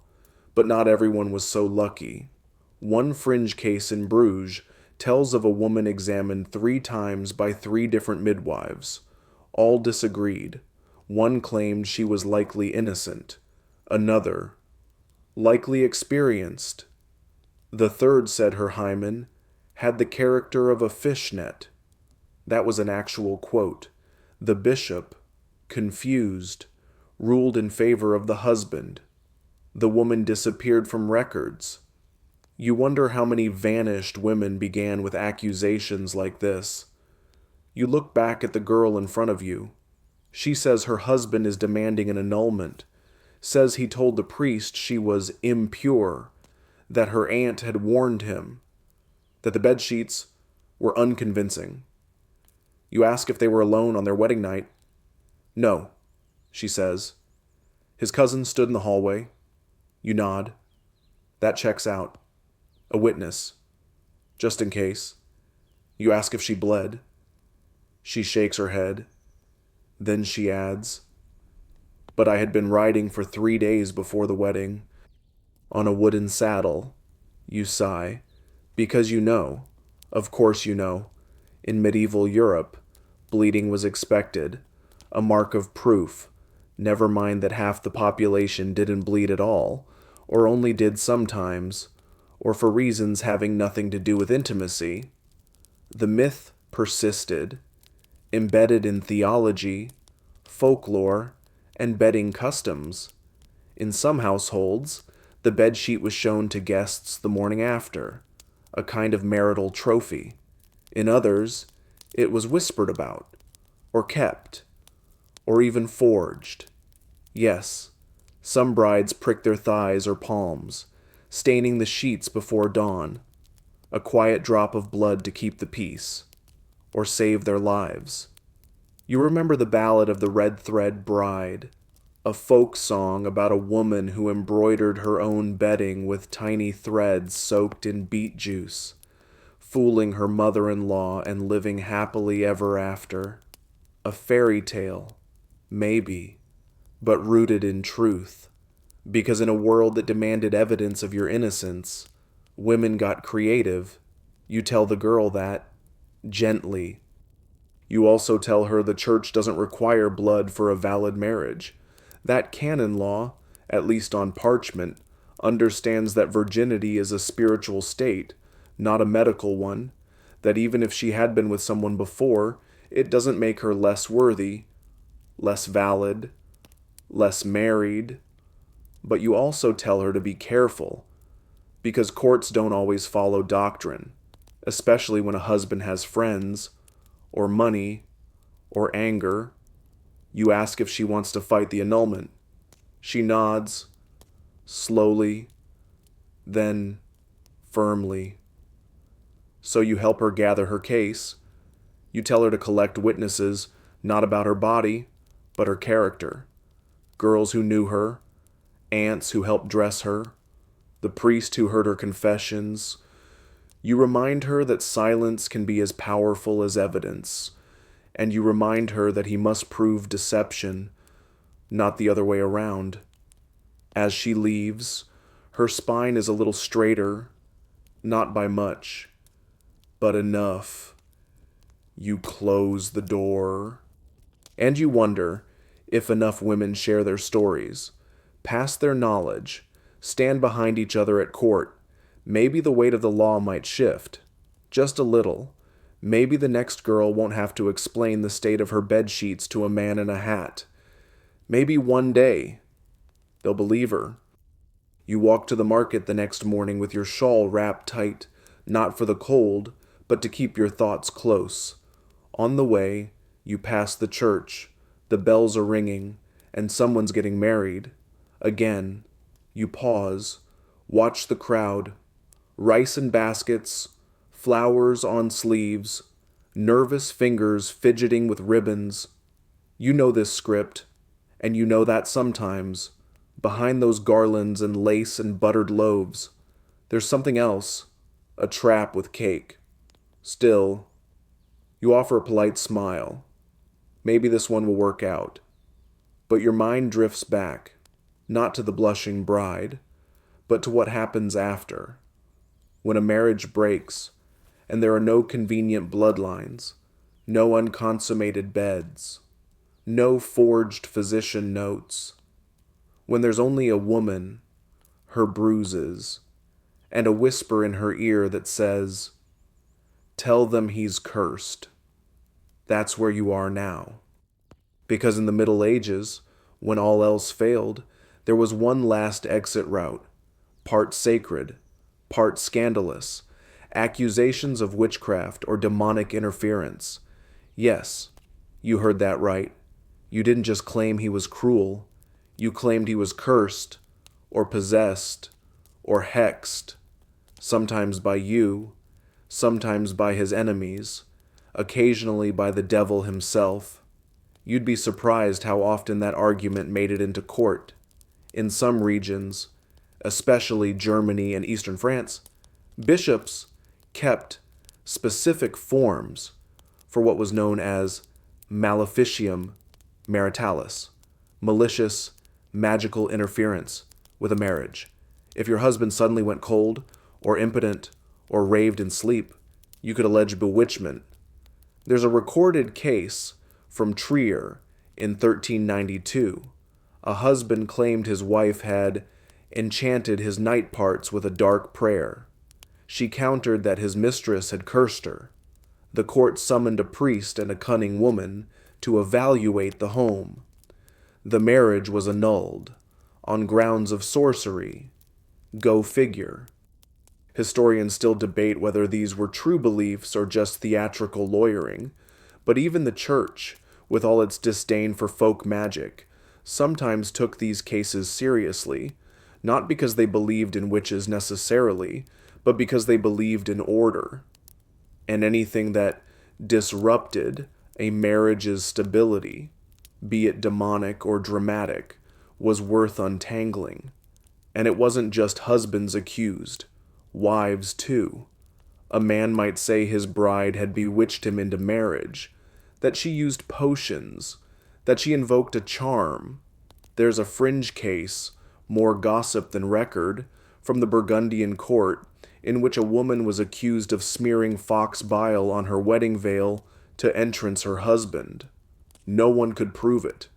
[SPEAKER 1] But not everyone was so lucky. One fringe case in Bruges tells of a woman examined 3 times by 3 different midwives. All disagreed. One claimed she was likely innocent. Another, likely experienced. The third said her hymen had the character of a fishnet. That was an actual quote. The bishop, confused, ruled in favor of the husband. The woman disappeared from records. You wonder how many vanished women began with accusations like this. You look back at the girl in front of you. She says her husband is demanding an annulment, says he told the priest she was impure, that her aunt had warned him, that the bedsheets were unconvincing. You ask if they were alone on their wedding night. No, she says. His cousin stood in the hallway. You nod. That checks out. A witness. Just in case. You ask if she bled. She shakes her head. Then she adds, but I had been riding for 3 days before the wedding, on a wooden saddle. You sigh, because you know, of course you know, in medieval Europe, bleeding was expected, a mark of proof, never mind that half the population didn't bleed at all, or only did sometimes, or for reasons having nothing to do with intimacy. The myth persisted, embedded in theology, folklore, and bedding customs. In some households, the bedsheet was shown to guests the morning after, a kind of marital trophy. In others, it was whispered about, or kept, or even forged. Yes, some brides pricked their thighs or palms, staining the sheets before dawn, a quiet drop of blood to keep the peace, or save their lives. You remember the ballad of the Red Thread Bride, a folk song about a woman who embroidered her own bedding with tiny threads soaked in beet juice, fooling her mother-in-law and living happily ever after. A fairy tale, maybe, but rooted in truth, because in a world that demanded evidence of your innocence, women got creative. You tell the girl that, gently. You also tell her the church doesn't require blood for a valid marriage. That canon law, at least on parchment, understands that virginity is a spiritual state, not a medical one, that even if she had been with someone before, it doesn't make her less worthy, less valid, less married. But you also tell her to be careful, because courts don't always follow doctrine, especially when a husband has friends, or money, or anger. You ask if she wants to fight the annulment. She nods, slowly, then firmly. So you help her gather her case. You tell her to collect witnesses, not about her body, but her character. Girls who knew her, aunts who helped dress her, the priest who heard her confessions. You remind her that silence can be as powerful as evidence, and you remind her that he must prove deception, not the other way around. As she leaves, her spine is a little straighter, not by much, but enough. You close the door. And you wonder if enough women share their stories, pass their knowledge, stand behind each other at court. Maybe the weight of the law might shift, just a little. Maybe the next girl won't have to explain the state of her bed sheets to a man in a hat. Maybe one day they'll believe her. You walk to the market the next morning with your shawl wrapped tight, not for the cold, but to keep your thoughts close. On the way, you pass the church, the bells are ringing, and someone's getting married. Again, you pause, watch the crowd, rice in baskets, flowers on sleeves, nervous fingers fidgeting with ribbons. You know this script, and you know that sometimes, behind those garlands and lace and buttered loaves, there's something else, a trap with cake. Still, you offer a polite smile. Maybe this one will work out. But your mind drifts back. not to the blushing bride, but to what happens after, when a marriage breaks and there are no convenient bloodlines, no unconsummated beds, no forged physician notes, when there's only a woman, her bruises, and a whisper in her ear that says, "Tell them he's cursed." That's where you are now. Because in the Middle Ages, when all else failed, there was one last exit route, part sacred, part scandalous, accusations of witchcraft or demonic interference. Yes, you heard that right. You didn't just claim he was cruel, you claimed he was cursed, or possessed, or hexed, sometimes by you, sometimes by his enemies, occasionally by the devil himself. You'd be surprised how often that argument made it into court. In some regions, especially Germany and Eastern France, bishops kept specific forms for what was known as maleficium maritalis, malicious, magical interference with a marriage. If your husband suddenly went cold, or impotent, or raved in sleep, you could allege bewitchment. There's a recorded case from Trier in 1392. A husband claimed his wife had enchanted his night parts with a dark prayer. She countered that his mistress had cursed her. The court summoned a priest and a cunning woman to evaluate the home. The marriage was annulled on grounds of sorcery. Go figure. Historians still debate whether these were true beliefs or just theatrical lawyering, but even the church, with all its disdain for folk magic, sometimes took these cases seriously, not because they believed in witches necessarily, but because they believed in order. And anything that disrupted a marriage's stability, be it demonic or dramatic, was worth untangling. And it wasn't just husbands accused, wives too. A man might say his bride had bewitched him into marriage, that she used potions, that she invoked a charm. There's a fringe case, more gossip than record, from the Burgundian court, in which a woman was accused of smearing fox bile on her wedding veil to entrance her husband. No one could prove it,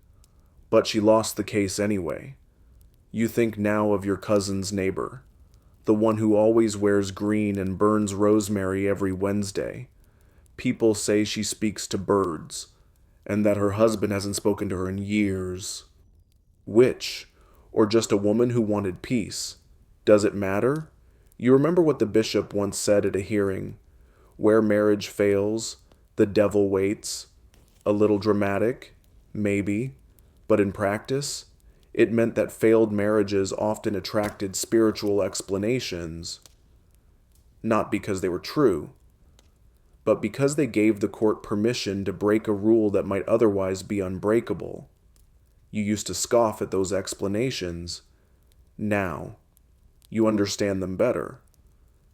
[SPEAKER 1] but she lost the case anyway. You think now of your cousin's neighbor, the one who always wears green and burns rosemary every Wednesday. People say she speaks to birds, and that her husband hasn't spoken to her in years. Witch, or just a woman who wanted peace? Does it matter? You remember what the bishop once said at a hearing: where marriage fails, the devil waits. A little dramatic, maybe, but in practice, it meant that failed marriages often attracted spiritual explanations, not because they were true, but because they gave the court permission to break a rule that might otherwise be unbreakable. You used to scoff at those explanations. Now, you understand them better,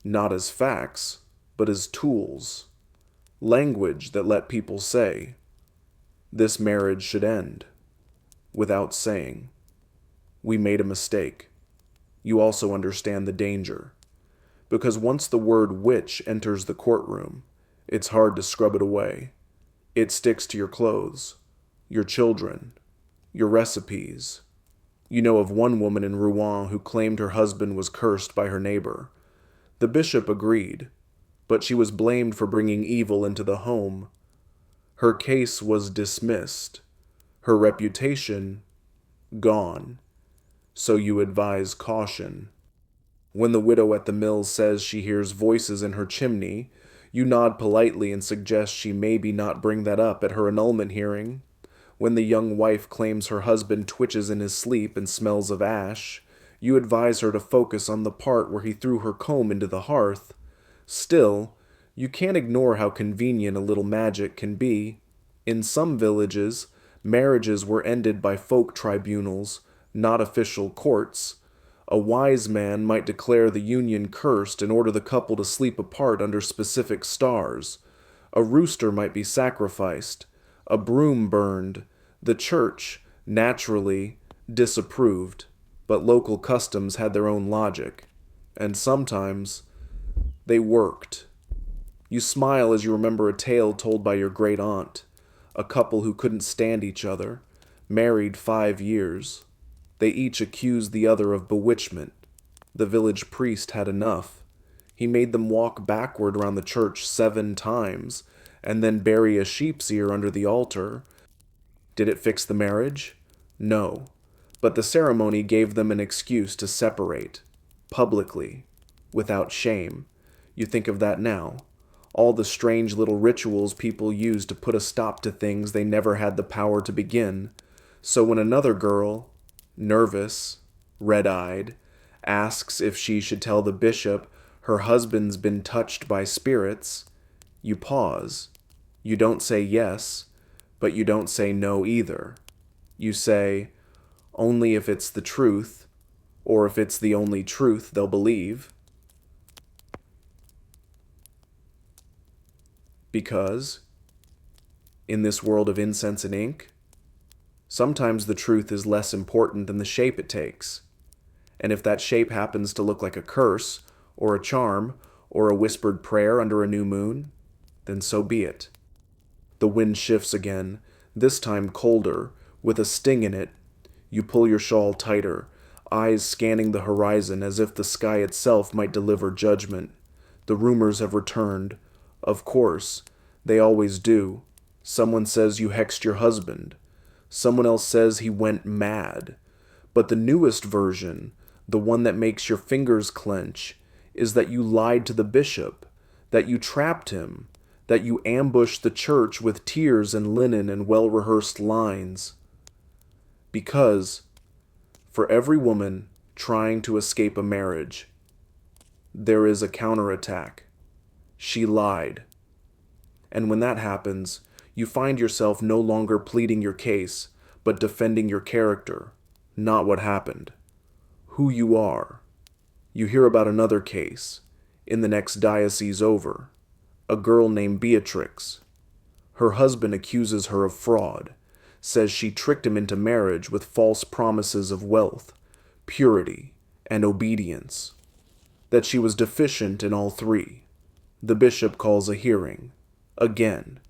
[SPEAKER 1] not as facts, but as tools, language that let people say, "This marriage should end," without saying, "We made a mistake." You also understand the danger, because once the word witch enters the courtroom, it's hard to scrub it away. It sticks to your clothes, your children, your recipes. You know of one woman in Rouen who claimed her husband was cursed by her neighbor. The bishop agreed, but she was blamed for bringing evil into the home. Her case was dismissed, her reputation gone. So you advise caution. When the widow at the mill says she hears voices in her chimney, you nod politely and suggest she maybe not bring that up at her annulment hearing. When the young wife claims her husband twitches in his sleep and smells of ash, you advise her to focus on the part where he threw her comb into the hearth. Still, you can't ignore how convenient a little magic can be. In some villages, marriages were ended by folk tribunals, not official courts. A wise man might declare the union cursed and order the couple to sleep apart under specific stars. A rooster might be sacrificed, a broom burned. The church, naturally, disapproved. but local customs had their own logic, and sometimes they worked. You smile as you remember a tale told by your great aunt, a couple who couldn't stand each other, married 5 years. They each accused the other of bewitchment. The village priest had enough. He made them walk backward around the church 7 times, and then bury a sheep's ear under the altar. Did it fix the marriage? No. But the ceremony gave them an excuse to separate, publicly, without shame. You think of that now. All the strange little rituals people use to put a stop to things they never had the power to begin. So when another girl, nervous, red-eyed, asks if she should tell the bishop her husband's been touched by spirits, you pause. You don't say yes, but you don't say no either. You say, only if it's the truth, or if it's the only truth they'll believe. Because, in this world of incense and ink, sometimes the truth is less important than the shape it takes. And if that shape happens to look like a curse, or a charm, or a whispered prayer under a new moon, then so be it. The wind shifts again, this time colder, with a sting in it. You pull your shawl tighter, eyes scanning the horizon as if the sky itself might deliver judgment. The rumors have returned. Of course, they always do. Someone says you hexed your husband. Someone else says he went mad. But the newest version, the one that makes your fingers clench, is that you lied to the bishop, that you trapped him, that you ambushed the church with tears and linen and well-rehearsed lines. Because, for every woman trying to escape a marriage, there is a counterattack. She lied. And when that happens, you find yourself no longer pleading your case, but defending your character, not what happened. Who you are. You hear about another case, in the next diocese over. A girl named Beatrix. Her husband accuses her of fraud, says she tricked him into marriage with false promises of wealth, purity, and obedience. That she was deficient in all 3. The bishop calls a hearing. Again.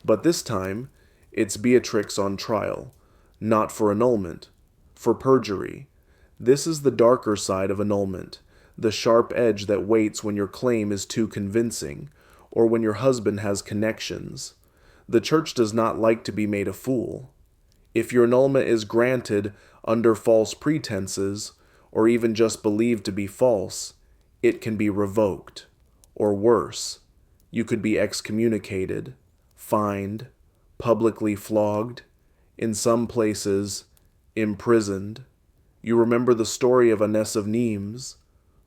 [SPEAKER 1] But this time, it's Beatrix on trial, not for annulment, for perjury. This is the darker side of annulment, the sharp edge that waits when your claim is too convincing, or when your husband has connections. The church does not like to be made a fool. If your annulment is granted under false pretenses, or even just believed to be false, it can be revoked, or worse. You could be excommunicated, fined, publicly flogged, in some places, imprisoned. You remember the story of Annes of Nimes,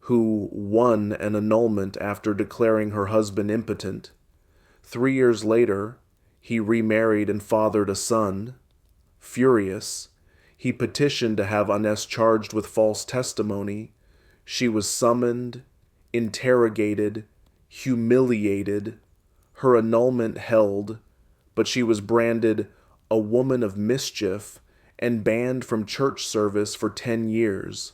[SPEAKER 1] who won an annulment after declaring her husband impotent. 3 years later, he remarried and fathered a son. Furious, he petitioned to have Annes charged with false testimony. She was summoned, interrogated, humiliated, her annulment held, but she was branded a woman of mischief and banned from church service for 10 years.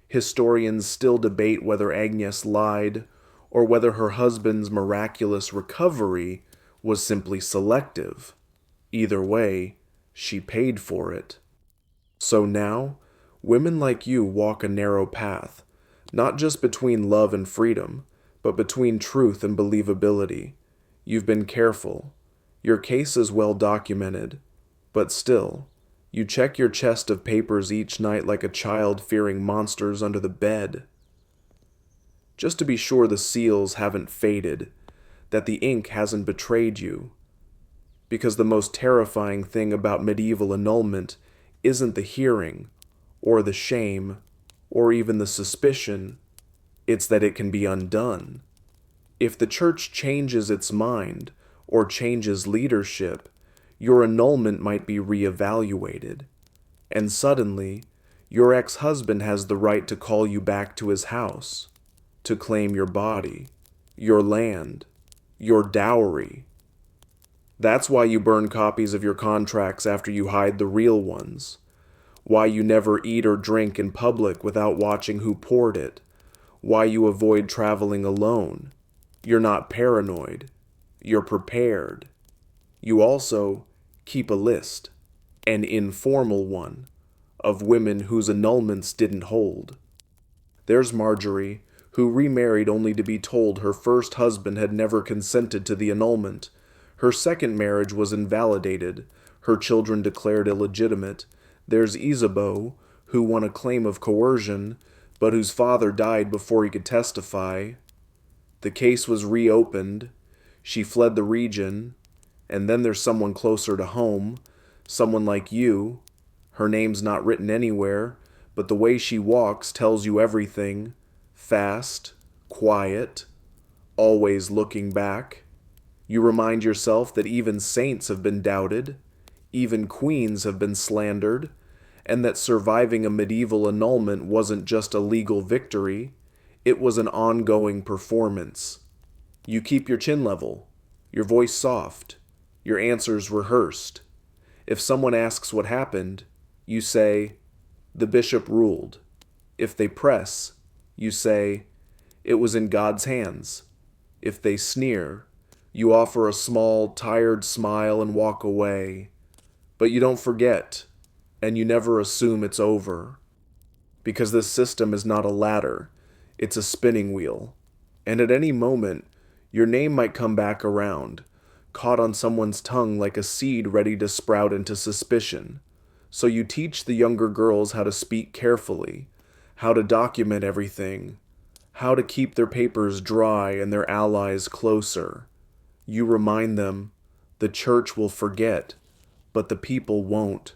[SPEAKER 1] Historians still debate whether Agnes lied or whether her husband's miraculous recovery was simply selective. Either way, she paid for it. So now, women like you walk a narrow path, not just between love and freedom, but between truth and believability. You've been careful. Your case is well documented, but still, you check your chest of papers each night like a child fearing monsters under the bed. Just to be sure the seals haven't faded, that the ink hasn't betrayed you. Because the most terrifying thing about medieval annulment isn't the hearing, or the shame, or even the suspicion. It's that it can be undone. If the church changes its mind, or changes leadership, your annulment might be reevaluated. And suddenly, your ex-husband has the right to call you back to his house, to claim your body, your land, your dowry. That's why you burn copies of your contracts after you hide the real ones. why you never eat or drink in public without watching who poured it, why you avoid traveling alone. You're not paranoid. You're prepared. You also keep a list, an informal one, of women whose annulments didn't hold. There's Marjorie, who remarried only to be told her first husband had never consented to the annulment. Her second marriage was invalidated, her children declared illegitimate. There's Isabeau, who won a claim of coercion, but whose father died before he could testify. The case was reopened. She fled the region. And then there's someone closer to home, someone like you. Her name's not written anywhere, but the way she walks tells you everything. Fast, quiet, always looking back. You remind yourself that even saints have been doubted, even queens have been slandered, and that surviving a medieval annulment wasn't just a legal victory, it was an ongoing performance. You keep your chin level, your voice soft, your answers rehearsed. If someone asks what happened, you say, "The bishop ruled." If they press, you say, "It was in God's hands." If they sneer, you offer a small, tired smile and walk away. But you don't forget, and you never assume it's over. Because this system is not a ladder, it's a spinning wheel. And at any moment, your name might come back around, caught on someone's tongue like a seed ready to sprout into suspicion. So you teach the younger girls how to speak carefully, how to document everything, how to keep their papers dry and their allies closer. You remind them, the church will forget, but the people won't,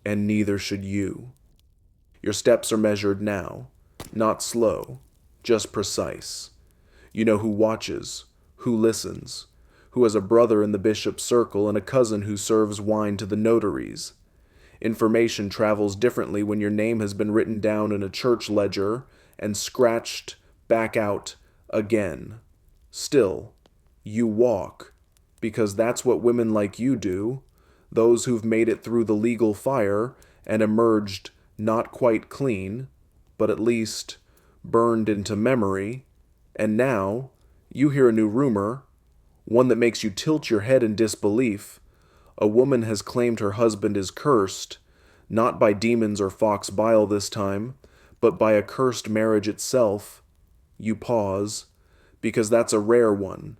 [SPEAKER 1] and neither should you. Your steps are measured now, not slow, just precise. You know who watches, who listens, who has a brother in the bishop's circle and a cousin who serves wine to the notaries. Information travels differently when your name has been written down in a church ledger and scratched back out again. Still, you walk, because that's what women like you do, those who've made it through the legal fire and emerged not quite clean, but at least burned into memory. And now, you hear a new rumor, one that makes you tilt your head in disbelief. A woman has claimed her husband is cursed, not by demons or fox bile this time, but by a cursed marriage itself. You pause, because that's a rare one,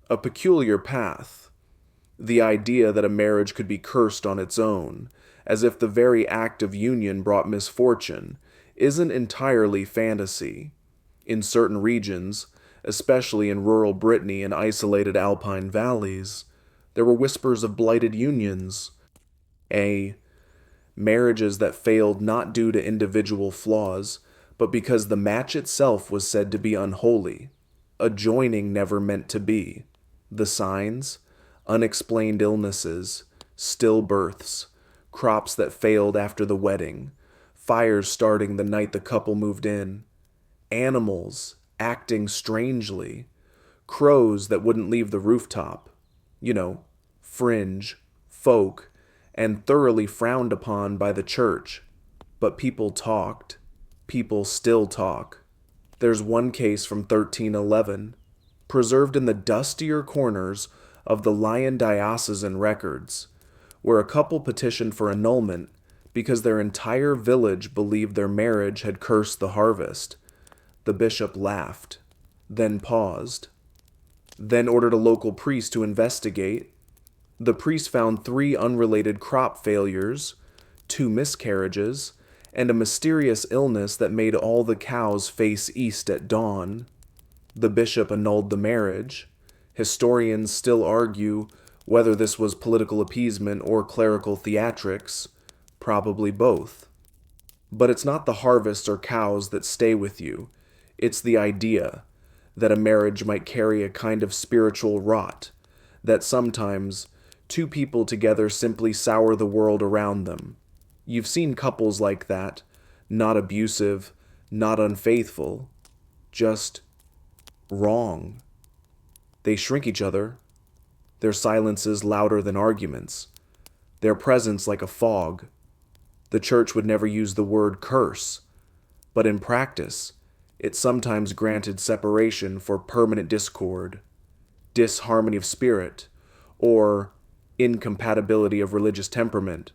[SPEAKER 1] a peculiar path. The idea that a marriage could be cursed on its own, as if the very act of union brought misfortune, isn't entirely fantasy. In certain regions, especially in rural Brittany and isolated alpine valleys, there were whispers of blighted unions, marriages that failed not due to individual flaws, but because the match itself was said to be unholy, a joining never meant to be. The signs, unexplained illnesses, stillbirths, crops that failed after the wedding, fires starting the night the couple moved in, animals acting strangely, crows that wouldn't leave the rooftop, fringe, folk, and thoroughly frowned upon by the church. But people talked. People still talk. There's one case from 1311, preserved in the dustier corners of the Lyon diocesan records, where a couple petitioned for annulment because their entire village believed their marriage had cursed the harvest. The bishop laughed, then paused, then ordered a local priest to investigate. The priest found 3 unrelated crop failures, 2 miscarriages, and a mysterious illness that made all the cows face east at dawn. The bishop annulled the marriage. Historians still argue whether this was political appeasement or clerical theatrics, probably both. But it's not the harvest or cows that stay with you. It's the idea that a marriage might carry a kind of spiritual rot, that sometimes 2 people together simply sour the world around them. You've seen couples like that, not abusive, not unfaithful, just wrong. They shrink each other, their silences louder than arguments, their presence like a fog. The church would never use the word curse, but in practice, it sometimes granted separation for permanent discord, disharmony of spirit, or incompatibility of religious temperament.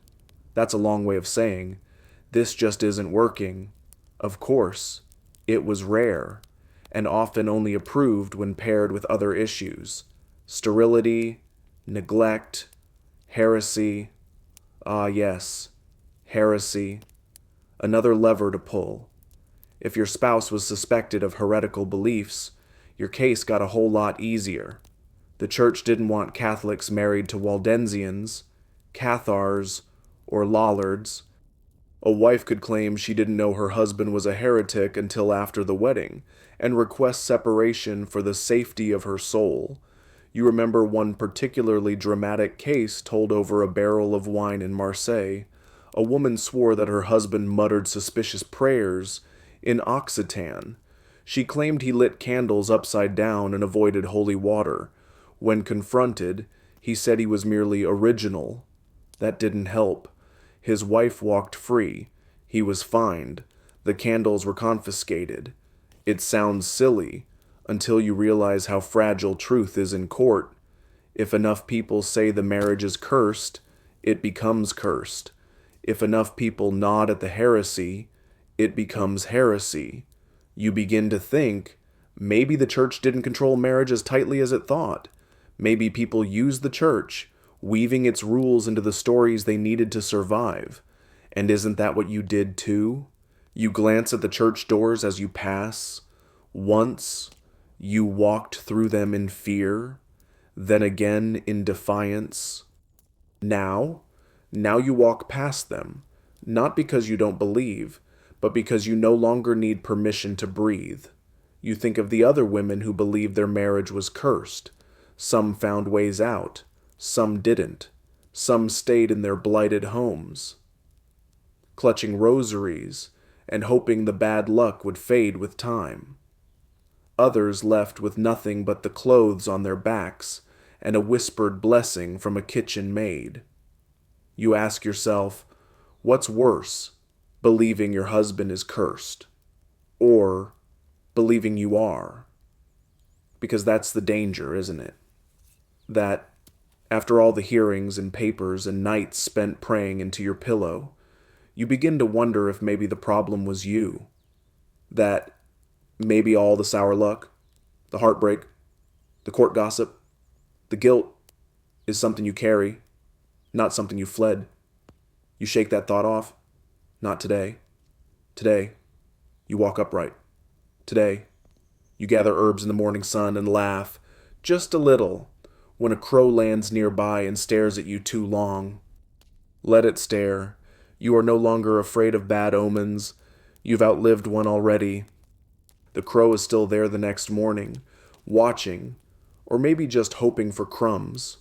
[SPEAKER 1] That's a long way of saying, this just isn't working. Of course, it was rare, and often only approved when paired with other issues: sterility, neglect, heresy. Ah, yes, heresy. Another lever to pull. If your spouse was suspected of heretical beliefs, your case got a whole lot easier. The church didn't want Catholics married to Waldensians, Cathars, or Lollards. A wife could claim she didn't know her husband was a heretic until after the wedding, and request separation for the safety of her soul. You remember one particularly dramatic case told over a barrel of wine in Marseille. A woman swore that her husband muttered suspicious prayers in Occitan. She claimed he lit candles upside down and avoided holy water. When confronted, he said he was merely original. That didn't help. His wife walked free. He was fined. The candles were confiscated. It sounds silly until you realize how fragile truth is in court. If enough people say the marriage is cursed, it becomes cursed. If enough people nod at the heresy, it becomes heresy. You begin to think, maybe the church didn't control marriage as tightly as it thought. Maybe people used the church, weaving its rules into the stories they needed to survive. And isn't that what you did too? You glance at the church doors as you pass. Once, you walked through them in fear, then again in defiance. Now you walk past them, not because you don't believe, but because you no longer need permission to breathe. You think of the other women who believed their marriage was cursed. Some found ways out, some didn't. Some stayed in their blighted homes, clutching rosaries and hoping the bad luck would fade with time. Others left with nothing but the clothes on their backs and a whispered blessing from a kitchen maid. You ask yourself, what's worse, believing your husband is cursed, or believing you are? Because that's the danger, isn't it? That after all the hearings and papers and nights spent praying into your pillow, you begin to wonder if maybe the problem was you. That maybe all the sour luck, the heartbreak, the court gossip, the guilt is something you carry, not something you fled. You shake that thought off. Not today. Today, you walk upright. Today, you gather herbs in the morning sun and laugh, just a little, when a crow lands nearby and stares at you too long. Let it stare. You are no longer afraid of bad omens. You've outlived one already. The crow is still there the next morning, watching, or maybe just hoping for crumbs.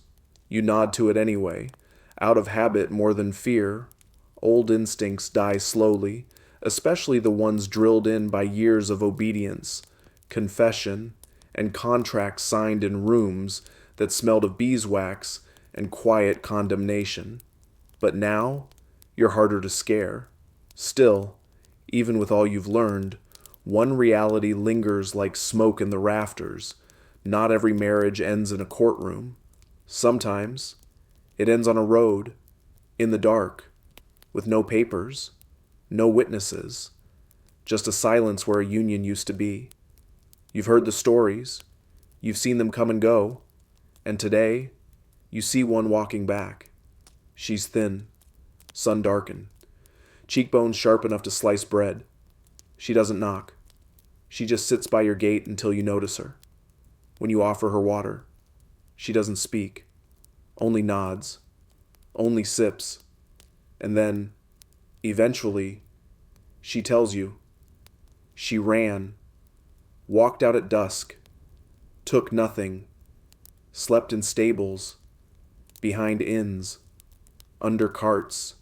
[SPEAKER 1] You nod to it anyway, out of habit more than fear. Old instincts die slowly, especially the ones drilled in by years of obedience, confession, and contracts signed in rooms that smelled of beeswax and quiet condemnation. But now, you're harder to scare. Still, even with all you've learned, one reality lingers like smoke in the rafters. Not every marriage ends in a courtroom. Sometimes, it ends on a road, in the dark, with no papers, no witnesses, just a silence where a union used to be. You've heard the stories, you've seen them come and go, and today, you see one walking back. She's thin, sun-darkened, cheekbones sharp enough to slice bread. She doesn't knock. She just sits by your gate until you notice her. When you offer her water, she doesn't speak, only nods, only sips, and then, eventually, she tells you. She ran, walked out at dusk, took nothing, slept in stables, behind inns, under carts,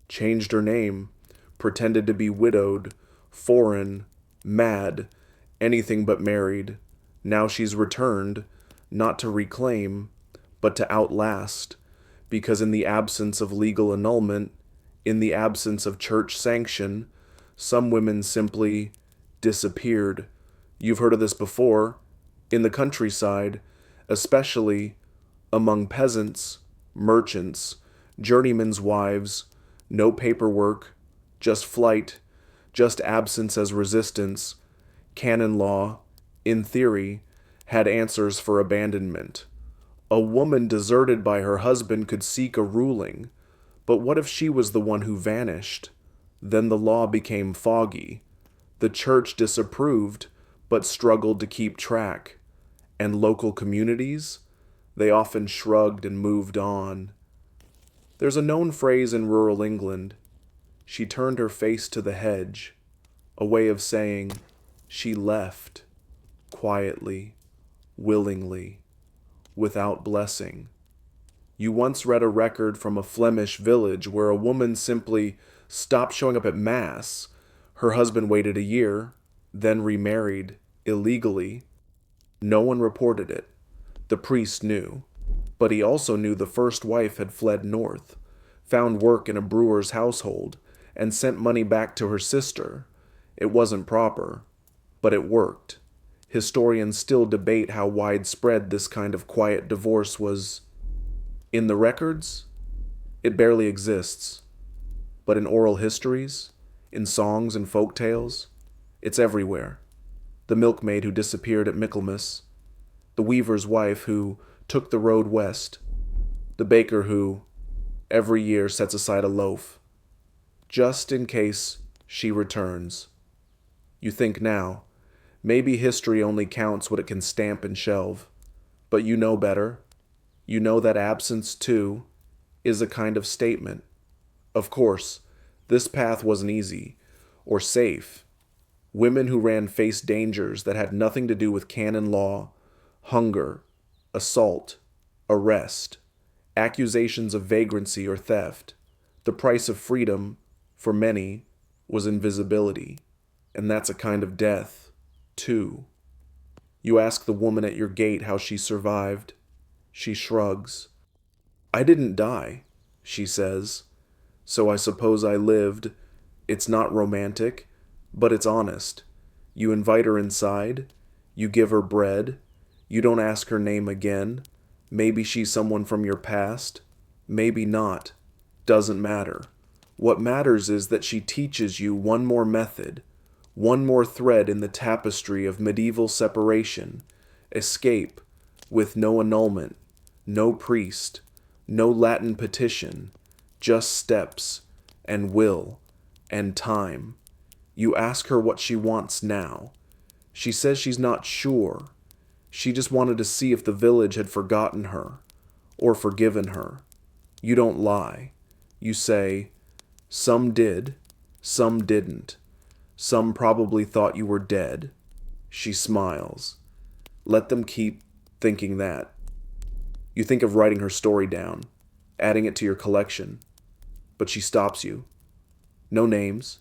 [SPEAKER 1] changed her name, pretended to be widowed, foreign, mad, anything but married. Now she's returned, not to reclaim, but to outlast, because in the absence of legal annulment, In the absence of church sanction, some women simply disappeared. You've heard of this before. In the countryside, especially among peasants, merchants, journeymen's wives, no paperwork, just flight, just absence as resistance. Canon law, in theory, had answers for abandonment. A woman deserted by her husband could seek a ruling, but what if she was the one who vanished? Then the law became foggy. The church disapproved, but struggled to keep track. And local communities? They often shrugged and moved on. There's a known phrase in rural England: she turned her face to the hedge, a way of saying she left, quietly, willingly, without blessing. You once read a record from a Flemish village where a woman simply stopped showing up at Mass. Her husband waited a year, then remarried, illegally. No one reported it. The priest knew, but he also knew the first wife had fled north, found work in a brewer's household, and sent money back to her sister. It wasn't proper, but it worked. Historians still debate how widespread this kind of quiet divorce was. In the records, it barely exists, but in oral histories, in songs and folk tales, it's everywhere. The milkmaid who disappeared at Michaelmas, the weaver's wife who took the road west, the baker who, every year, sets aside a loaf, just in case she returns. You think now, maybe history only counts what it can stamp and shelve, but you know better. You know that absence, too, is a kind of statement. Of course, this path wasn't easy or safe. Women who ran faced dangers that had nothing to do with canon law, hunger, assault, arrest, accusations of vagrancy or theft. The price of freedom, for many, was invisibility. And that's a kind of death, too. You ask the woman at your gate how she survived. She shrugs. I didn't die, she says. So I suppose I lived. It's not romantic, but it's honest. You invite her inside. You give her bread. You don't ask her name again. Maybe she's someone from your past. Maybe not. Doesn't matter. What matters is that she teaches you one more method, one more thread in the tapestry of medieval separation, escape, with no annulment, no priest, no Latin petition, just steps, and will, and time. You ask her what she wants now. She says she's not sure. She just wanted to see if the village had forgotten her, or forgiven her. You don't lie. You say, some did, some didn't. Some probably thought you were dead. She smiles. Let them keep thinking that. You think of writing her story down, adding it to your collection, but she stops you. No names,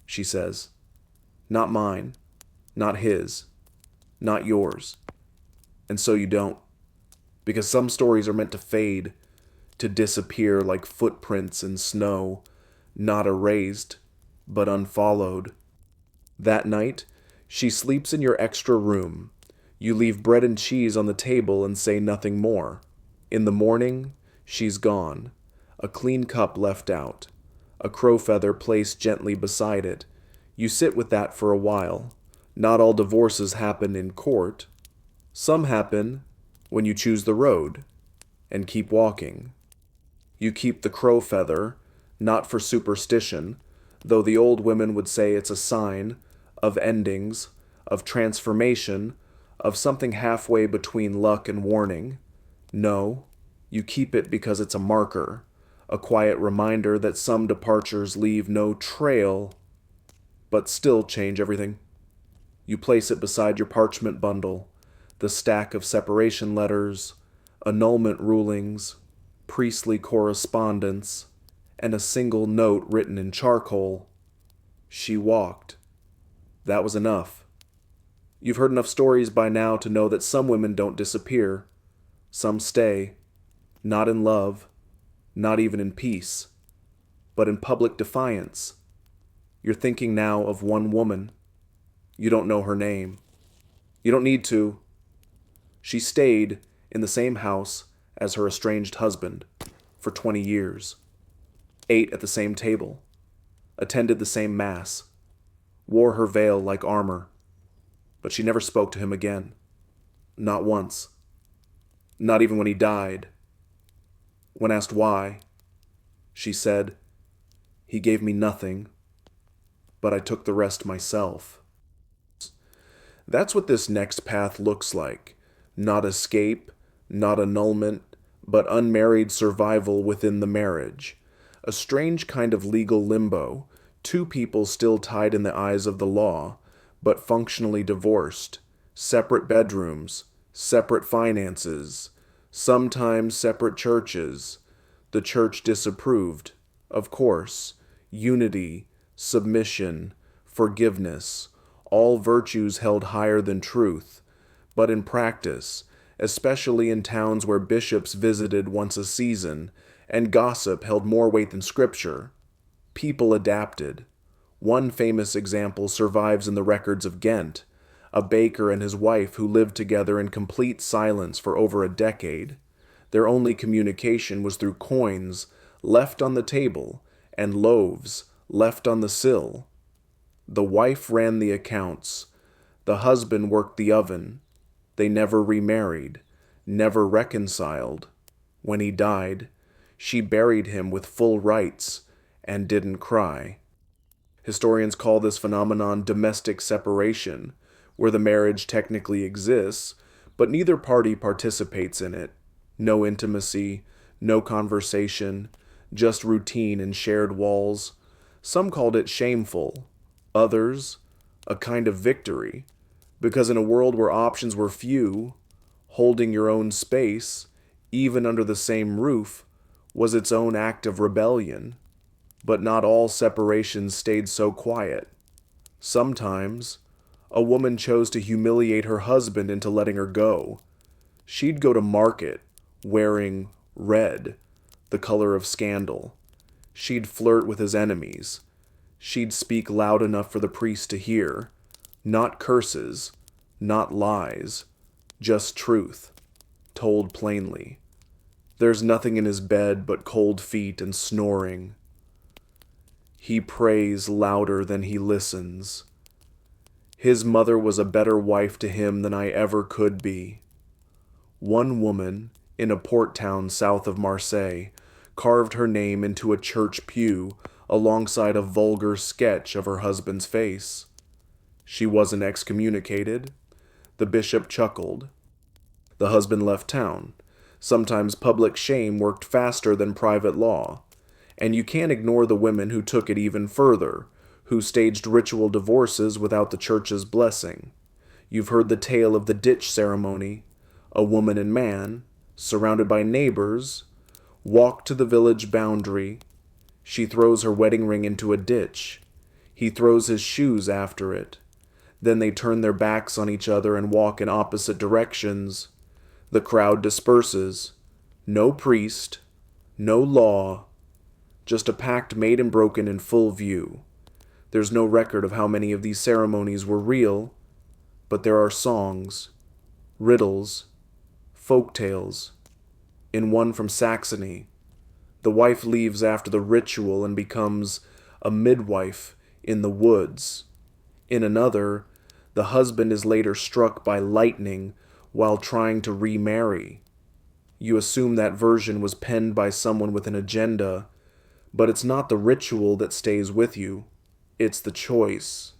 [SPEAKER 1] she says. Not mine, not his, not yours. And so you don't. Because some stories are meant to fade, to disappear like footprints in snow, not erased, but unfollowed. That night, she sleeps in your extra room. You leave bread and cheese on the table and say nothing more. In the morning, she's gone. A clean cup left out. A crow feather placed gently beside it. You sit with that for a while. Not all divorces happen in court. Some happen when you choose the road and keep walking. You keep the crow feather, not for superstition, though the old women would say it's a sign of endings, of transformation, of something halfway between luck and warning. No, you keep it because it's a marker, a quiet reminder that some departures leave no trail, but still change everything. You place it beside your parchment bundle, the stack of separation letters, annulment rulings, priestly correspondence, and a single note written in charcoal. She walked. That was enough. You've heard enough stories by now to know that some women don't disappear. Some stay, not in love, not even in peace, but in public defiance. You're thinking now of one woman. You don't know her name. You don't need to. She stayed in the same house as her estranged husband for 20 years, ate at the same table, attended the same mass, wore her veil like armor, but she never spoke to him again. Not once. Not even when he died. When asked why, she said, "He gave me nothing, but I took the rest myself." That's what this next path looks like. Not escape, not annulment, but unmarried survival within the marriage. A strange kind of legal limbo, two people still tied in the eyes of the law, but functionally divorced, separate bedrooms, separate finances, sometimes separate churches. The church disapproved, of course. Unity, submission, forgiveness, all virtues held higher than truth. But in practice, especially in towns where bishops visited once a season and gossip held more weight than scripture, people adapted. One famous example survives in the records of Ghent, a baker and his wife who lived together in complete silence for over a decade. Their only communication was through coins left on the table and loaves left on the sill. The wife ran the accounts. The husband worked the oven. They never remarried, never reconciled. When he died, she buried him with full rights and didn't cry. Historians call this phenomenon domestic separation, where the marriage technically exists, but neither party participates in it. No intimacy, no conversation, just routine and shared walls. Some called it shameful, others a kind of victory, because in a world where options were few, holding your own space, even under the same roof, was its own act of rebellion. But not all separations stayed so quiet. Sometimes, a woman chose to humiliate her husband into letting her go. She'd go to market wearing red, the color of scandal. She'd flirt with his enemies. She'd speak loud enough for the priest to hear. Not curses, not lies, just truth, told plainly. There's nothing in his bed but cold feet and snoring. He prays louder than he listens. His mother was a better wife to him than I ever could be. One woman, in a port town south of Marseille, carved her name into a church pew alongside a vulgar sketch of her husband's face. She wasn't excommunicated. The bishop chuckled. The husband left town. Sometimes public shame worked faster than private law. And you can't ignore the women who took it even further, who staged ritual divorces without the church's blessing. You've heard the tale of the ditch ceremony. A woman and man, surrounded by neighbors, walk to the village boundary. She throws her wedding ring into a ditch. He throws his shoes after it. Then they turn their backs on each other and walk in opposite directions. The crowd disperses. No priest, no law, just a pact made and broken in full view. There's no record of how many of these ceremonies were real, but there are songs, riddles, folk tales. In one from Saxony, the wife leaves after the ritual and becomes a midwife in the woods. In another, the husband is later struck by lightning while trying to remarry. You assume that version was penned by someone with an agenda, but it's not the ritual that stays with you, it's the choice.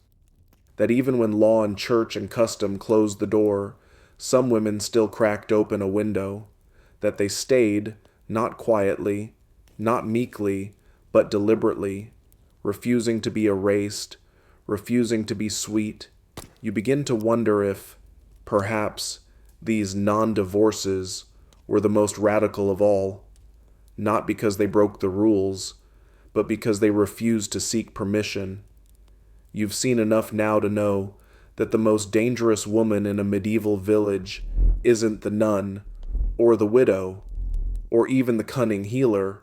[SPEAKER 1] That even when law and church and custom closed the door, some women still cracked open a window. That they stayed, not quietly, not meekly, but deliberately, refusing to be erased, refusing to be sweet. You begin to wonder if, perhaps, these non-divorces were the most radical of all, not because they broke the rules, but because they refused to seek permission. You've seen enough now to know that the most dangerous woman in a medieval village isn't the nun, or the widow, or even the cunning healer.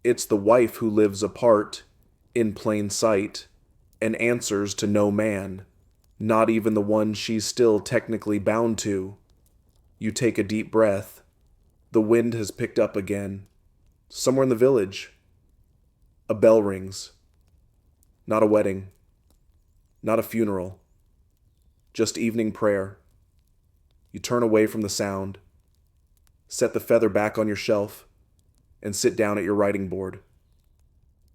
[SPEAKER 1] It's the wife who lives apart, in plain sight, and answers to no man, not even the one she's still technically bound to. You take a deep breath. The wind has picked up again. Somewhere in the village. A bell rings. Not a wedding. Not a funeral. Just evening prayer. You turn away from the sound, set the feather back on your shelf, and sit down at your writing board.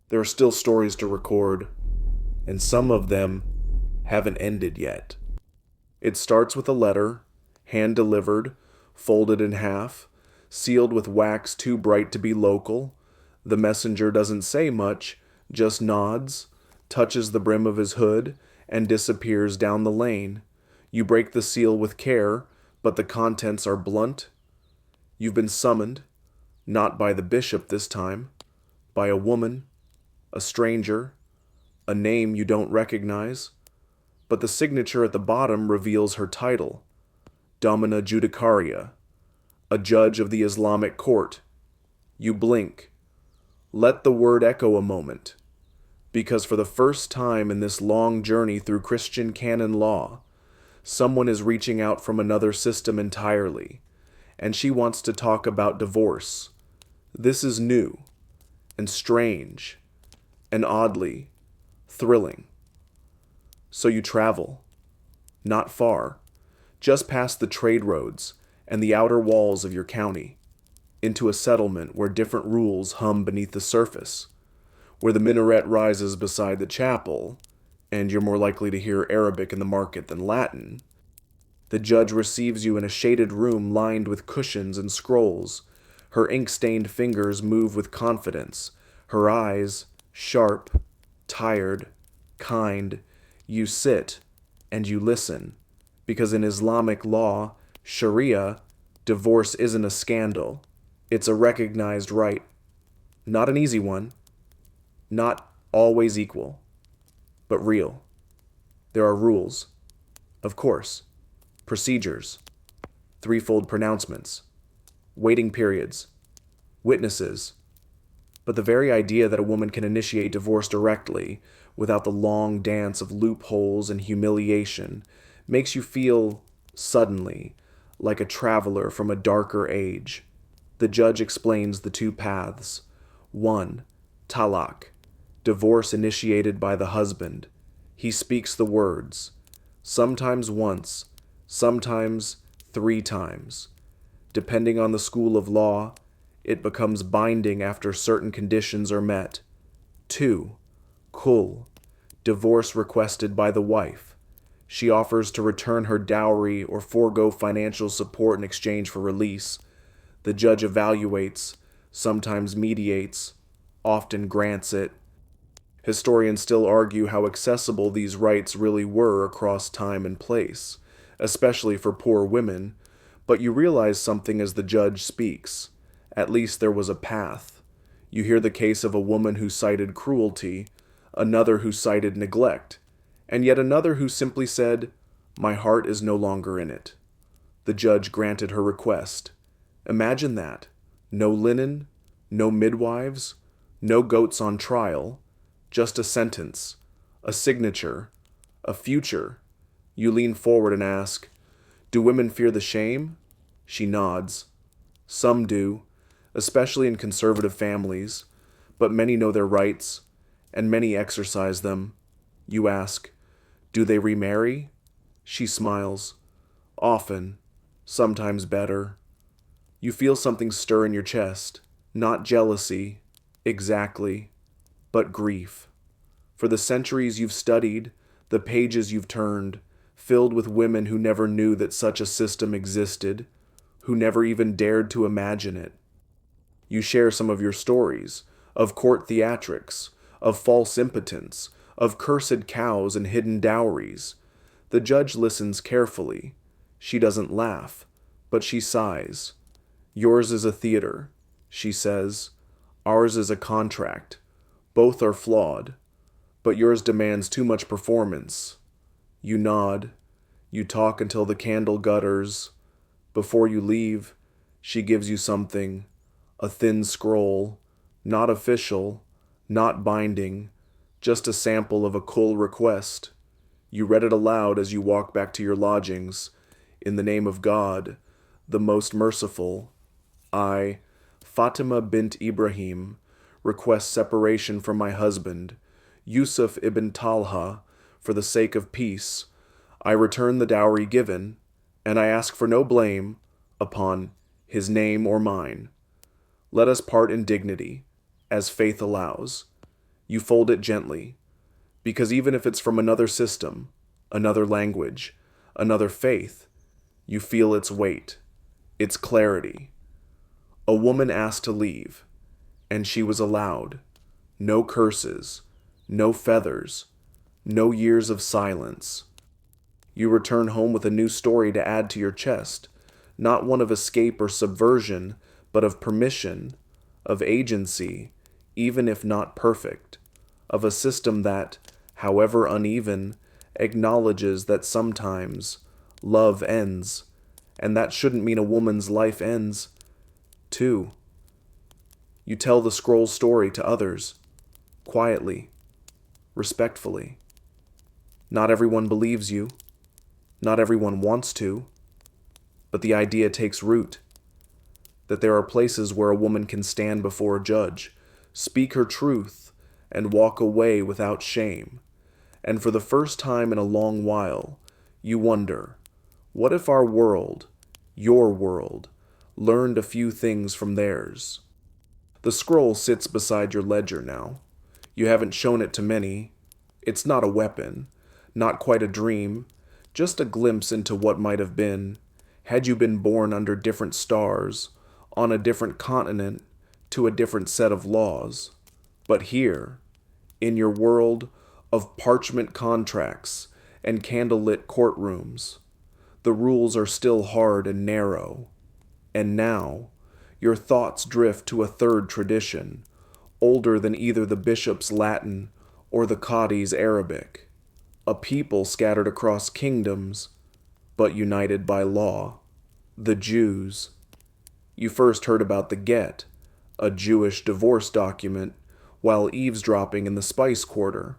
[SPEAKER 1] There are still stories to record, and some of them haven't ended yet. It starts with a letter, hand-delivered, folded in half, sealed with wax too bright to be local. The messenger doesn't say much, just nods, touches the brim of his hood, and disappears down the lane. You break the seal with care, but the contents are blunt. You've been summoned, not by the bishop this time, by a woman, a stranger, a name you don't recognize, but the signature at the bottom reveals her title, Domina Judicaria, a judge of the Islamic court. You blink. Let the word echo a moment, because for the first time in this long journey through Christian canon law, someone is reaching out from another system entirely, and she wants to talk about divorce. This is new, and strange, and oddly thrilling. So you travel, not far, just past the trade roads and the outer walls of your county, into a settlement where different rules hum beneath the surface, where the minaret rises beside the chapel, and you're more likely to hear Arabic in the market than Latin. The judge receives you in a shaded room lined with cushions and scrolls. Her ink-stained fingers move with confidence, her eyes sharp, tired, kind. You sit, and you listen, because in Islamic law, Sharia, divorce isn't a scandal. It's a recognized right. Not an easy one. Not always equal. But real. There are rules. Of course. Procedures. Threefold pronouncements. Waiting periods. Witnesses. But the very idea that a woman can initiate divorce directly, without the long dance of loopholes and humiliation, makes you feel, suddenly, like a traveler from a darker age. The judge explains the two paths. 1. Talaq, divorce initiated by the husband. He speaks the words, sometimes once, sometimes 3 times. Depending on the school of law, it becomes binding after certain conditions are met. 2. Kul, divorce requested by the wife. She offers to return her dowry or forego financial support in exchange for release. The judge evaluates, sometimes mediates, often grants it. Historians still argue how accessible these rights really were across time and place, especially for poor women, but you realize something as the judge speaks. At least there was a path. You hear the case of a woman who cited cruelty, another who cited neglect, and yet another who simply said, "My heart is no longer in it." The judge granted her request. Imagine that. No linen, no midwives, no goats on trial, just a sentence, a signature, a future. You lean forward and ask, "Do women fear the shame?" She nods. Some do, especially in conservative families, but many know their rights, and many exercise them. You ask, "Do they remarry?" She smiles. Often, sometimes better. You feel something stir in your chest, not jealousy, exactly, but grief. For the centuries you've studied, the pages you've turned, filled with women who never knew that such a system existed, who never even dared to imagine it. You share some of your stories, of court theatrics, of false impotence, of cursed cows and hidden dowries. The judge listens carefully. She doesn't laugh, but she sighs. "Yours is a theater," she says. "Ours is a contract. Both are flawed, but yours demands too much performance." You nod. You talk until the candle gutters. Before you leave, she gives you something, a thin scroll, Not official, not binding, just a sample of a cool request. You read it aloud as you walk back to your lodgings. In the name of God, the most merciful, I, Fatima bint Ibrahim, request separation from my husband, Yusuf ibn Talha, for the sake of peace. I return the dowry given, and I ask for no blame upon his name or mine. Let us part in dignity, as faith allows. You fold it gently, because even if it's from another system, another language, another faith, you feel its weight, its clarity. A woman asked to leave, and she was allowed. No curses, no feathers, no years of silence. You return home with a new story to add to your chest, not one of escape or subversion, but of permission, of agency, even if not perfect, of a system that, however uneven, acknowledges that sometimes love ends, and that shouldn't mean a woman's life ends, too. You tell the scroll story to others, quietly, respectfully. Not everyone believes you. Not everyone wants to. But the idea takes root. That there are places where a woman can stand before a judge, speak her truth, and walk away without shame. And for the first time in a long while, you wonder, what if our world, your world, learned a few things from theirs? The scroll sits beside your ledger now. You haven't shown it to many. It's not a weapon, not quite a dream, just a glimpse into what might have been, had you been born under different stars, on a different continent, to a different set of laws. But here, in your world of parchment contracts and candlelit courtrooms, the rules are still hard and narrow. And now, your thoughts drift to a third tradition, older than either the bishop's Latin or the Qadi's Arabic. A people scattered across kingdoms, but united by law. The Jews. You first heard about the Get, a Jewish divorce document, while eavesdropping in the Spice Quarter,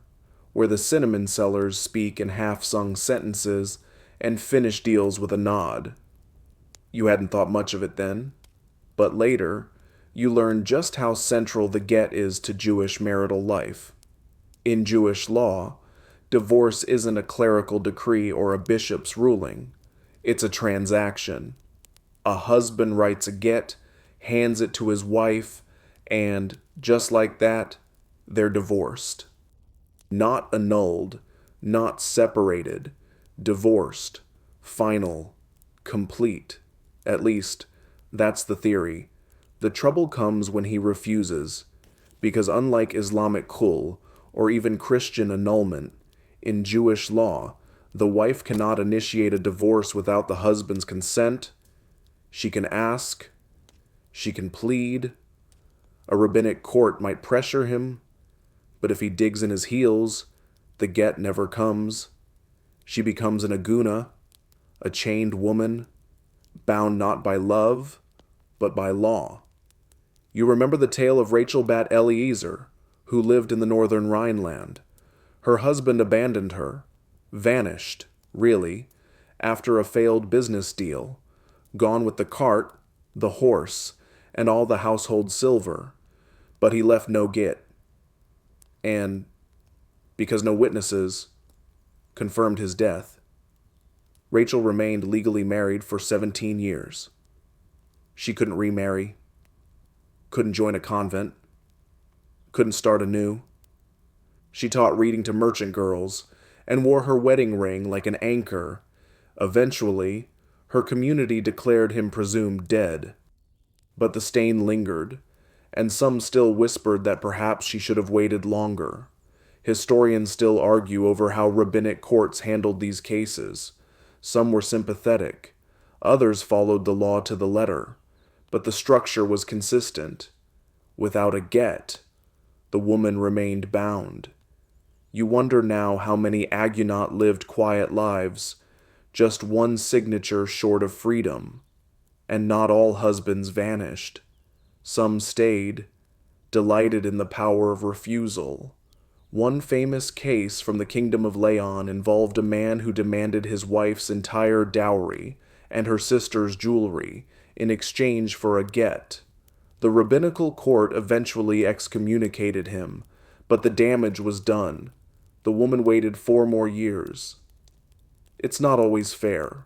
[SPEAKER 1] where the cinnamon sellers speak in half-sung sentences and finish deals with a nod. You hadn't thought much of it then, but later, you learned just how central the Get is to Jewish marital life. In Jewish law, divorce isn't a clerical decree or a bishop's ruling. It's a transaction. A husband writes a get, hands it to his wife, and, just like that, they're divorced. Not annulled, not separated, divorced, final, complete. At least, that's the theory. The trouble comes when he refuses, because unlike Islamic khul, or even Christian annulment, in Jewish law, the wife cannot initiate a divorce without the husband's consent. She can ask. She can plead. A rabbinic court might pressure him, but if he digs in his heels, the get never comes. She becomes an aguna, a chained woman, bound not by love, but by law. You remember the tale of Rachel Bat Eliezer, who lived in the northern Rhineland. Her husband abandoned her, vanished, really, after a failed business deal, gone with the cart, the horse, and all the household silver, but he left no get. And, because no witnesses confirmed his death, Rachel remained legally married for 17 years. She couldn't remarry, couldn't join a convent, couldn't start anew. She taught reading to merchant girls and wore her wedding ring like an anchor. Eventually, her community declared him presumed dead. But the stain lingered, and some still whispered that perhaps she should have waited longer. Historians still argue over how rabbinic courts handled these cases. Some were sympathetic. Others followed the law to the letter. But the structure was consistent. Without a get, the woman remained bound. You wonder now how many Agunot lived quiet lives, just one signature short of freedom. And not all husbands vanished. Some stayed, delighted in the power of refusal. One famous case from the Kingdom of Leon involved a man who demanded his wife's entire dowry and her sister's jewelry in exchange for a get. The rabbinical court eventually excommunicated him, but the damage was done. The woman waited 4 more years. It's not always fair.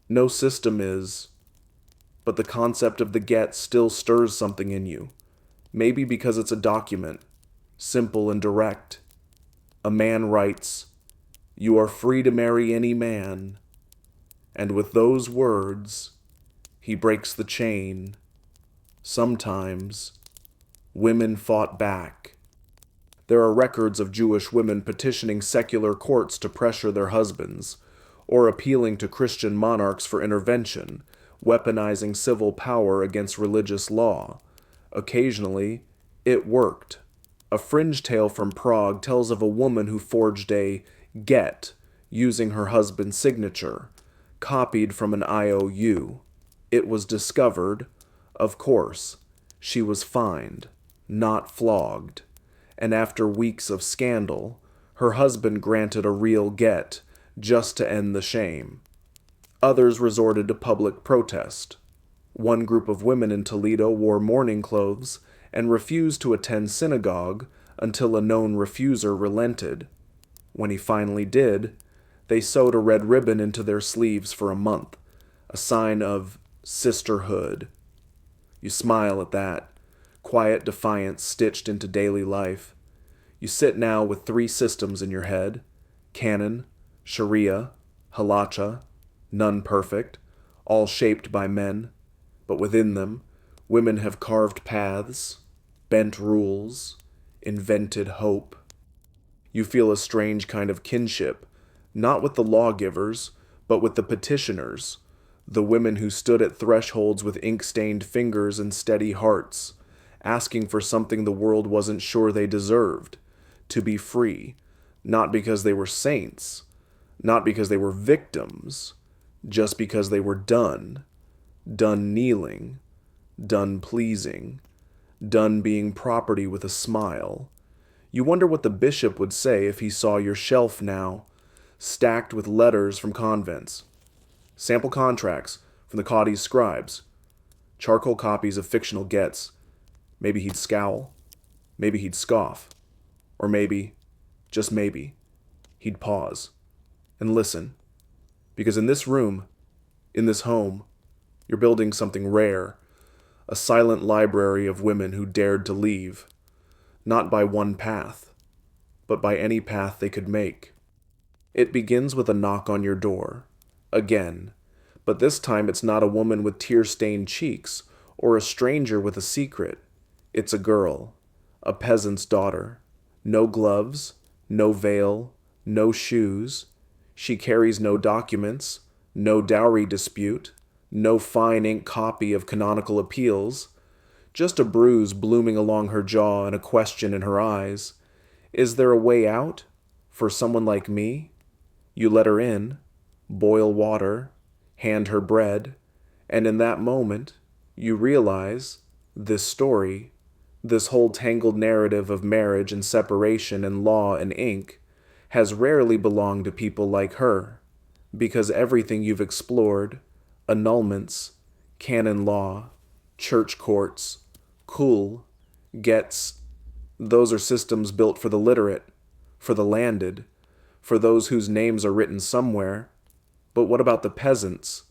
[SPEAKER 1] No system is, but the concept of the get still stirs something in you. Maybe because it's a document, simple and direct. A man writes, "You are free to marry any man." And with those words, he breaks the chain. Sometimes, women fought back. There are records of Jewish women petitioning secular courts to pressure their husbands, or appealing to Christian monarchs for intervention, weaponizing civil power against religious law. Occasionally, it worked. A fringe tale from Prague tells of a woman who forged a get using her husband's signature, copied from an IOU. It was discovered. Of course, she was fined, not flogged. And after weeks of scandal, her husband granted a real get just to end the shame. Others resorted to public protest. One group of women in Toledo wore mourning clothes and refused to attend synagogue until a known refuser relented. When he finally did, they sewed a red ribbon into their sleeves for a month, a sign of sisterhood. You smile at that, quiet defiance stitched into daily life. You sit now with 3 systems in your head: Canon, Sharia, Halacha, none perfect, all shaped by men, but within them, women have carved paths, bent rules, invented hope. You feel a strange kind of kinship, not with the lawgivers, but with the petitioners, the women who stood at thresholds with ink-stained fingers and steady hearts, asking for something the world wasn't sure they deserved: to be free, not because they were saints, not because they were victims, just because they were done kneeling, done pleasing, done being property with a smile. You wonder what the bishop would say if he saw your shelf now, stacked with letters from convents, sample contracts from the Cadi's scribes, charcoal copies of fictional gets. Maybe he'd scowl, maybe he'd scoff, or maybe, just maybe, he'd pause and listen. Because in this room, in this home, you're building something rare, a silent library of women who dared to leave, not by one path, but by any path they could make. It begins with a knock on your door, again, but this time it's not a woman with tear-stained cheeks or a stranger with a secret. It's a girl, a peasant's daughter. No gloves, no veil, no shoes. She carries no documents, no dowry dispute, no fine ink copy of canonical appeals, just a bruise blooming along her jaw and a question in her eyes. Is there a way out for someone like me? You let her in, boil water, hand her bread, and in that moment, you realize this story, this whole tangled narrative of marriage and separation and law and ink, has rarely belonged to people like her, because everything you've explored, annulments, canon law, church courts, gets, those are systems built for the literate, for the landed, for those whose names are written somewhere. But what about the peasants?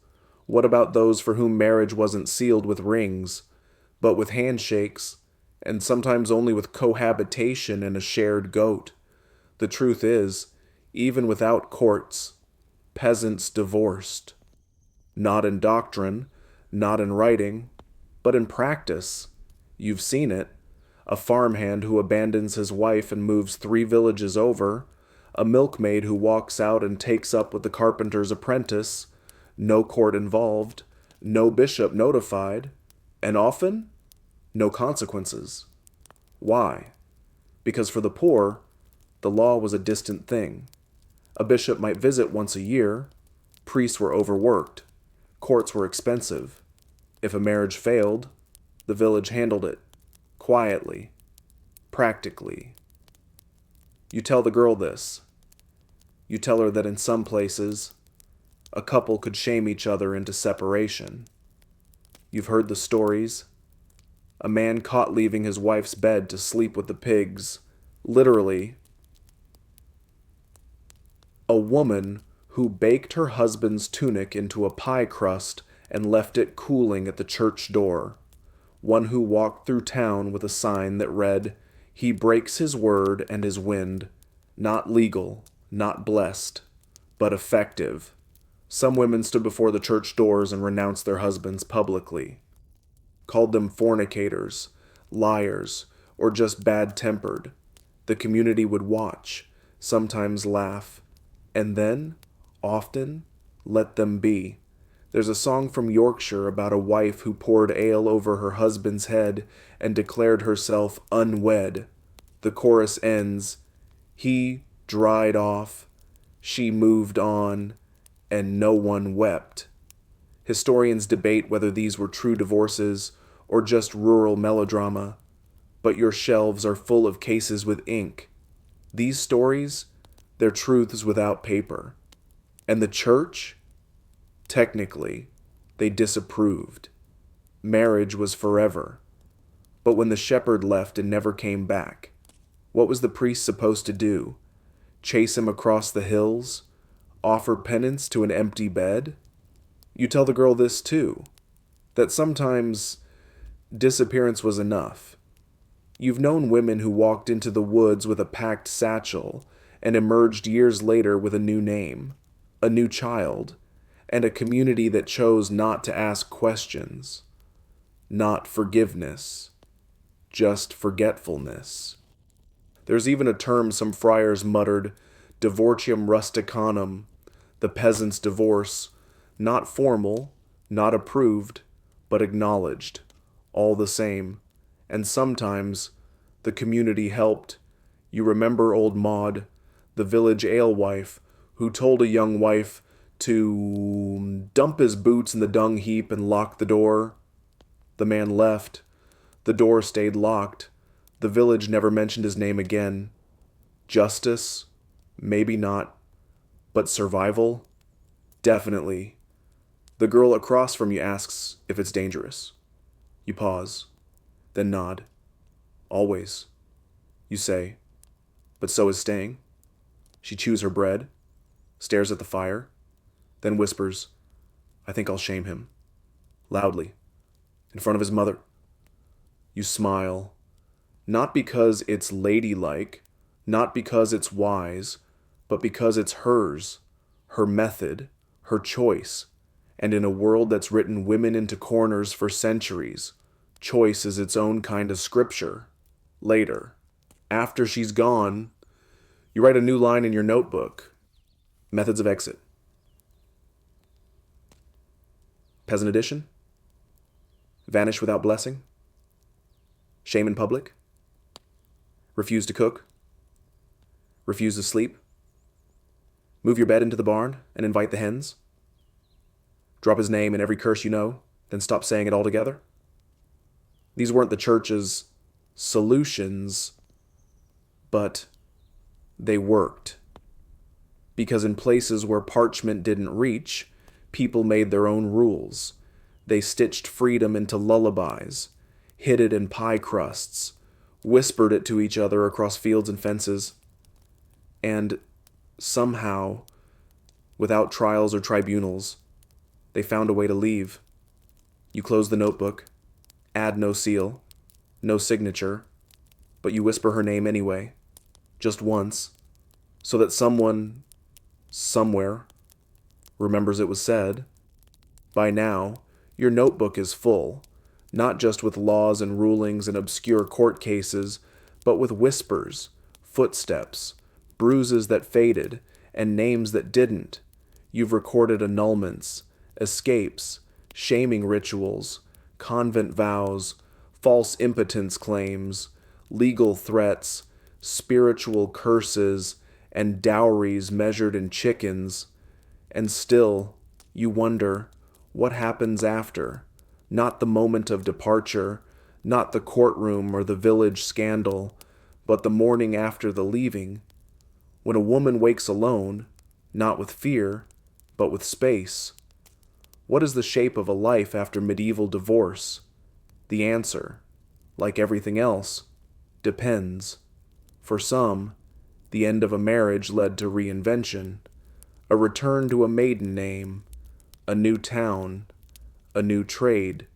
[SPEAKER 1] What about those for whom marriage wasn't sealed with rings, but with handshakes, and sometimes only with cohabitation and a shared goat? The truth is, even without courts, peasants divorced. Not in doctrine, not in writing, but in practice. You've seen it. A farmhand who abandons his wife and moves 3 villages over, a milkmaid who walks out and takes up with the carpenter's apprentice, no court involved, no bishop notified, and often, no consequences. Why? Because for the poor, the law was a distant thing. A bishop might visit once a year. Priests were overworked. Courts were expensive. If a marriage failed, the village handled it. quietly, practically. You tell the girl this. You tell her that in some places, a couple could shame each other into separation. You've heard the stories. A man caught leaving his wife's bed to sleep with the pigs. Literally. A woman who baked her husband's tunic into a pie crust and left it cooling at the church door. One who walked through town with a sign that read, "He breaks his word and his wind. Not legal, not blessed, but effective." Some women stood before the church doors and renounced their husbands publicly. Called them fornicators, liars, or just bad-tempered. The community would watch, sometimes laugh, and then, often, let them be. There's a song from Yorkshire about a wife who poured ale over her husband's head and declared herself unwed. The chorus ends, "He dried off, she moved on, and no one wept." Historians debate whether these were true divorces or just rural melodrama, but your shelves are full of cases with ink. These stories, they're truths without paper. And the church? Technically, they disapproved. Marriage was forever. But when the shepherd left and never came back, what was the priest supposed to do? Chase him across the hills? Offer penance to an empty bed? You tell the girl this too, that sometimes disappearance was enough. You've known women who walked into the woods with a packed satchel and emerged years later with a new name, a new child, and a community that chose not to ask questions. Not forgiveness, just forgetfulness. There's even a term some friars muttered, divortium rusticanum, the peasant's divorce, not formal, not approved, but acknowledged, all the same. And sometimes the community helped. You remember old Maud, the village alewife, who told a young wife to dump his boots in the dung heap and lock the door. The man left. The door stayed locked. The village never mentioned his name again. Justice? Maybe not. But survival? Definitely. The girl across from you asks if it's dangerous. You pause, then nod. Always. You say, but so is staying. She chews her bread, stares at the fire, then whispers, "I think I'll shame him." Loudly, in front of his mother. You smile, not because it's ladylike, not because it's wise, but because it's hers, her method, her choice. And in a world that's written women into corners for centuries, choice is its own kind of scripture. Later, after she's gone, you write a new line in your notebook. Methods of exit. Peasant edition? Vanish without blessing? Shame in public? Refuse to cook? Refuse to sleep? Move your bed into the barn and invite the hens? Drop his name in every curse you know, then stop saying it altogether? These weren't the church's solutions, but they worked. Because in places where parchment didn't reach, people made their own rules. They stitched freedom into lullabies, hid it in pie crusts, whispered it to each other across fields and fences, and somehow, without trials or tribunals, they found a way to leave. You close the notebook, add no seal, no signature, but you whisper her name anyway, just once, so that someone, somewhere, remembers it was said. By now, your notebook is full, not just with laws and rulings and obscure court cases, but with whispers, footsteps, bruises that faded, and names that didn't. You've recorded annulments, escapes, shaming rituals, convent vows, false impotence claims, legal threats, spiritual curses, and dowries measured in chickens. And still, you wonder, what happens after? Not the moment of departure, not the courtroom or the village scandal, but the morning after the leaving, when a woman wakes alone, not with fear, but with space. What is the shape of a life after medieval divorce? The answer, like everything else, depends. For some, the end of a marriage led to reinvention, a return to a maiden name, a new town, a new trade.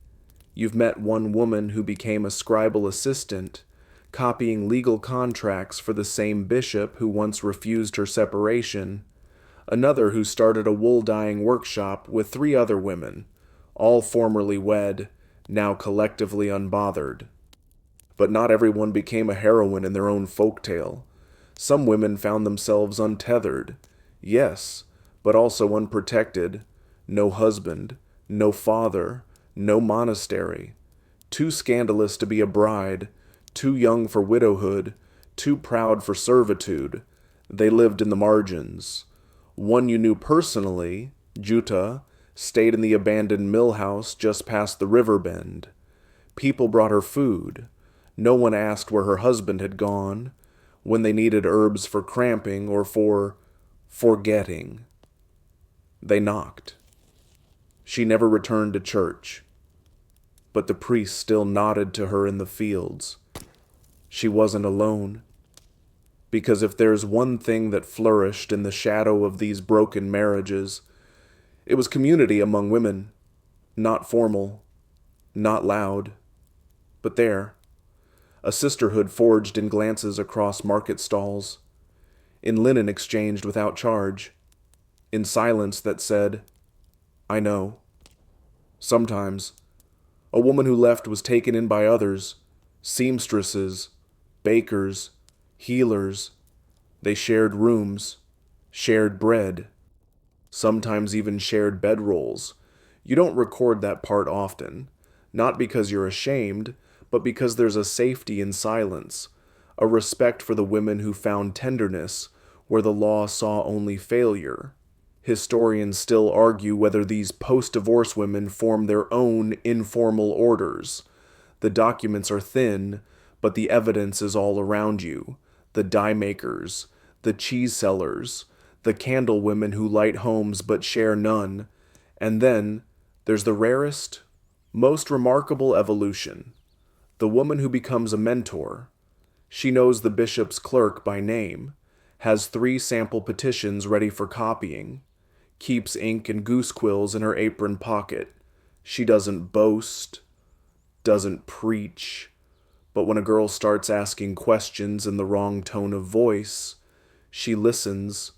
[SPEAKER 1] You've met one woman who became a scribal assistant, copying legal contracts for the same bishop who once refused her separation, another who started a wool-dyeing workshop with 3 other women, all formerly wed, now collectively unbothered. But not everyone became a heroine in their own folktale. Some women found themselves untethered, yes, but also unprotected, no husband, no father, no monastery, too scandalous to be a bride, too young for widowhood, too proud for servitude. They lived in the margins. One you knew personally, Jutta, stayed in the abandoned mill house just past the river bend. People brought her food. No one asked where her husband had gone, when they needed herbs for cramping or for forgetting. They knocked. She never returned to church, but the priest still nodded to her in the fields. She wasn't alone. Because if there's one thing that flourished in the shadow of these broken marriages, it was community among women, not formal, not loud, but there, a sisterhood forged in glances across market stalls, in linen exchanged without charge, in silence that said, I know. Sometimes, a woman who left was taken in by others, seamstresses, bakers, healers. They shared rooms, shared bread, sometimes even shared bedrolls. You don't record that part often, not because you're ashamed, but because there's a safety in silence, a respect for the women who found tenderness where the law saw only failure. Historians still argue whether these post-divorce women form their own informal orders. The documents are thin, but the evidence is all around you. The dye makers, the cheese sellers, the candle women who light homes but share none. And then there's the rarest, most remarkable evolution. The woman who becomes a mentor. She knows the bishop's clerk by name, has 3 sample petitions ready for copying, keeps ink and goose quills in her apron pocket. She doesn't boast, doesn't preach, but when a girl starts asking questions in the wrong tone of voice, she listens.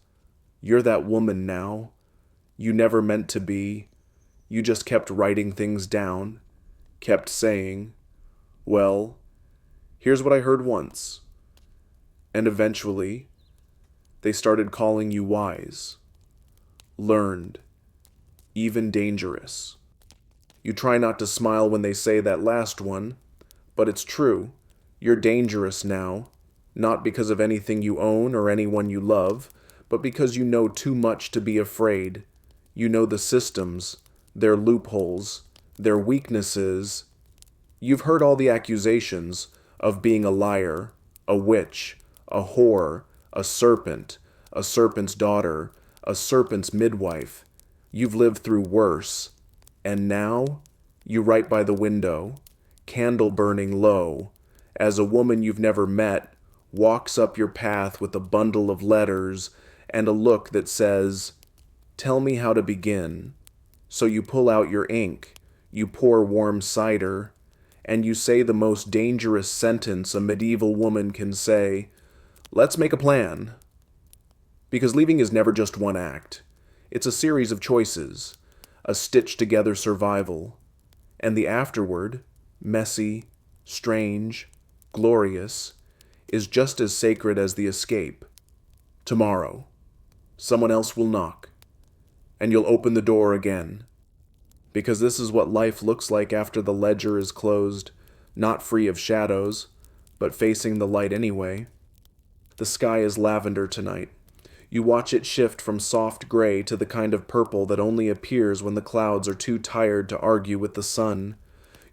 [SPEAKER 1] You're that woman now. You never meant to be. You just kept writing things down, kept saying, well, here's what I heard once. And eventually, they started calling you wise, learned, even dangerous. You try not to smile when they say that last one, but it's true. You're dangerous now, not because of anything you own or anyone you love, but because you know too much to be afraid. You know the systems, their loopholes, their weaknesses. You've heard all the accusations of being a liar, a witch, a whore, a serpent's daughter, a serpent's midwife. You've lived through worse. And now, you write by the window, candle burning low, as a woman you've never met walks up your path with a bundle of letters and a look that says, tell me how to begin. So you pull out your ink, you pour warm cider, and you say the most dangerous sentence a medieval woman can say, let's make a plan. Because leaving is never just one act. It's a series of choices, a stitched-together survival. And the afterward, messy, strange, glorious, is just as sacred as the escape. Tomorrow, someone else will knock, and you'll open the door again. Because this is what life looks like after the ledger is closed, not free of shadows, but facing the light anyway. The sky is lavender tonight. You watch it shift from soft gray to the kind of purple that only appears when the clouds are too tired to argue with the sun.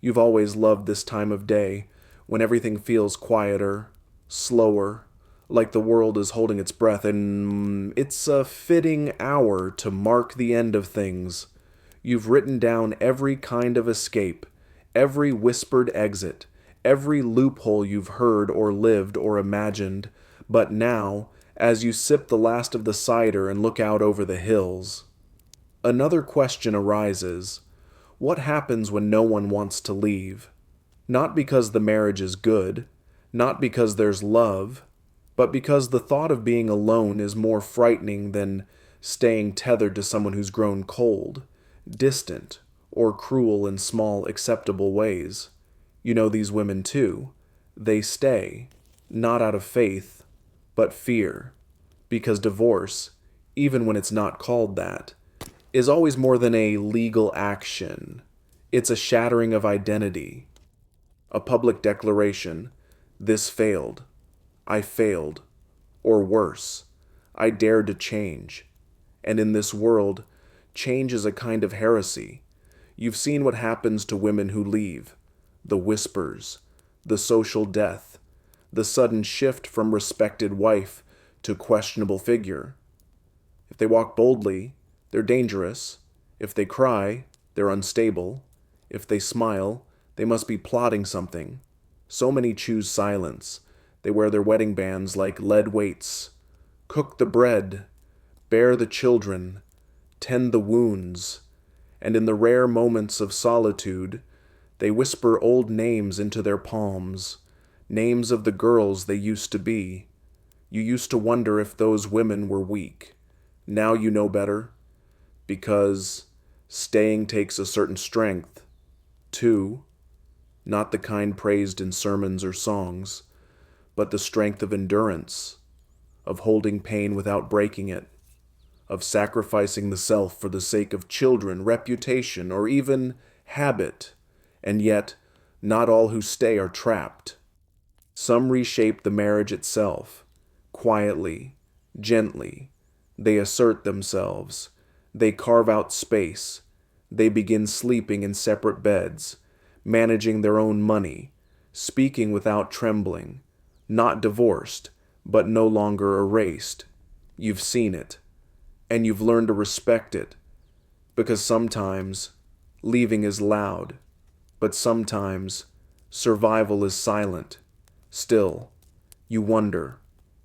[SPEAKER 1] You've always loved this time of day, when everything feels quieter, slower, like the world is holding its breath, and it's a fitting hour to mark the end of things. You've written down every kind of escape, every whispered exit, every loophole you've heard or lived or imagined, but now, as you sip the last of the cider and look out over the hills, another question arises. What happens when no one wants to leave? Not because the marriage is good, not because there's love, but because the thought of being alone is more frightening than staying tethered to someone who's grown cold, distant, or cruel in small, acceptable ways. You know these women too. They stay, not out of faith, but fear, because divorce, even when it's not called that, is always more than a legal action. It's a shattering of identity, a public declaration. This failed. I failed. Or worse, I dared to change. And in this world, change is a kind of heresy. You've seen what happens to women who leave. The whispers, the social death, the sudden shift from respected wife to questionable figure. If they walk boldly, they're dangerous. If they cry, they're unstable. If they smile, they must be plotting something. So many choose silence. They wear their wedding bands like lead weights. Cook the bread, bear the children, tend the wounds, and in the rare moments of solitude, they whisper old names into their palms, names of the girls they used to be. You used to wonder if those women were weak. Now you know better, because staying takes a certain strength, too, not the kind praised in sermons or songs, but the strength of endurance, of holding pain without breaking it, of sacrificing the self for the sake of children, reputation, or even habit. And yet, not all who stay are trapped. Some reshape the marriage itself, quietly, gently. They assert themselves. They carve out space. They begin sleeping in separate beds, managing their own money, speaking without trembling, not divorced, but no longer erased. You've seen it, and you've learned to respect it, because sometimes leaving is loud, but sometimes survival is silent. Still, you wonder,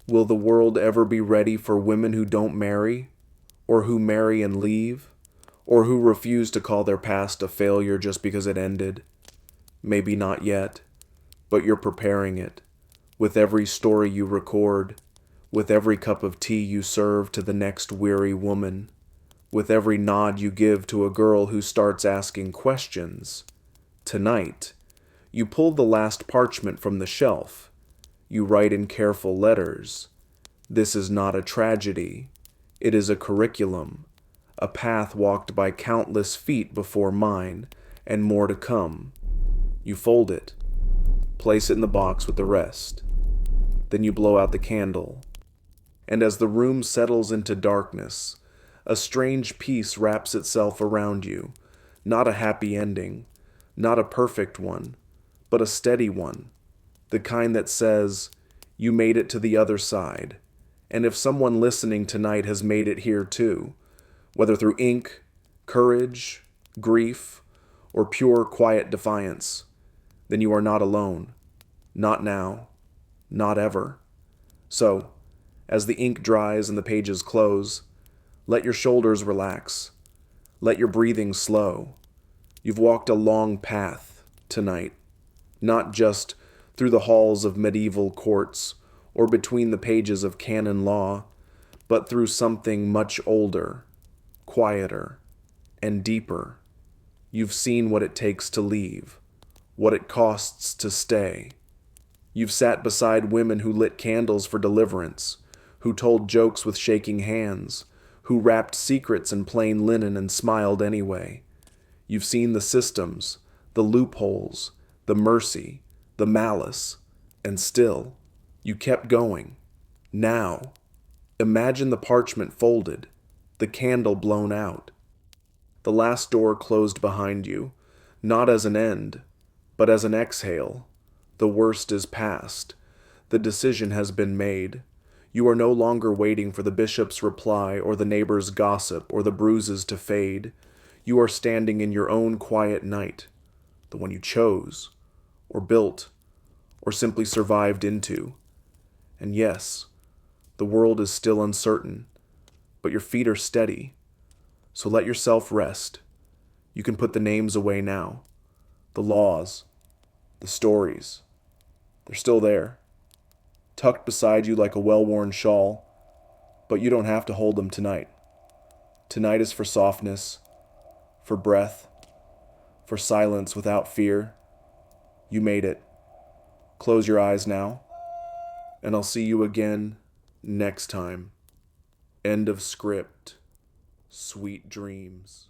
[SPEAKER 1] will the world ever be ready for women who don't marry, or who marry and leave, or who refuse to call their past a failure just because it ended? Maybe not yet, but you're preparing it. With every story you record, with every cup of tea you serve to the next weary woman, with every nod you give to a girl who starts asking questions. Tonight, you pull the last parchment from the shelf. You write in careful letters. This is not a tragedy. It is a curriculum, a path walked by countless feet before mine, and more to come. You fold it, place it in the box with the rest. Then you blow out the candle. And as the room settles into darkness, a strange peace wraps itself around you. Not a happy ending, not a perfect one, but a steady one. The kind that says, you made it to the other side. And if someone listening tonight has made it here too, whether through ink, courage, grief, or pure quiet defiance, then you are not alone. Not now. Not ever. So, as the ink dries and the pages close, let your shoulders relax. Let your breathing slow. You've walked a long path tonight, not just through the halls of medieval courts or between the pages of canon law, but through something much older, quieter, and deeper. You've seen what it takes to leave, what it costs to stay. You've sat beside women who lit candles for deliverance, who told jokes with shaking hands, who wrapped secrets in plain linen and smiled anyway. You've seen the systems, the loopholes, the mercy, the malice, and still, you kept going. Now, imagine the parchment folded, the candle blown out. The last door closed behind you, not as an end, But as an exhale, the worst is past. The decision has been made. You are no longer waiting for the bishop's reply or the neighbor's gossip or the bruises to fade. You are standing in your own quiet night, the one you chose, or built, or simply survived into. And yes, the world is still uncertain, but your feet are steady. So let yourself rest. You can put the names away now. The laws, the stories, they're still there, tucked beside you like a well-worn shawl, but you don't have to hold them tonight. Tonight is for softness, for breath, for silence without fear. You made it. Close your eyes now, and I'll see you again next time. End of script. Sweet dreams.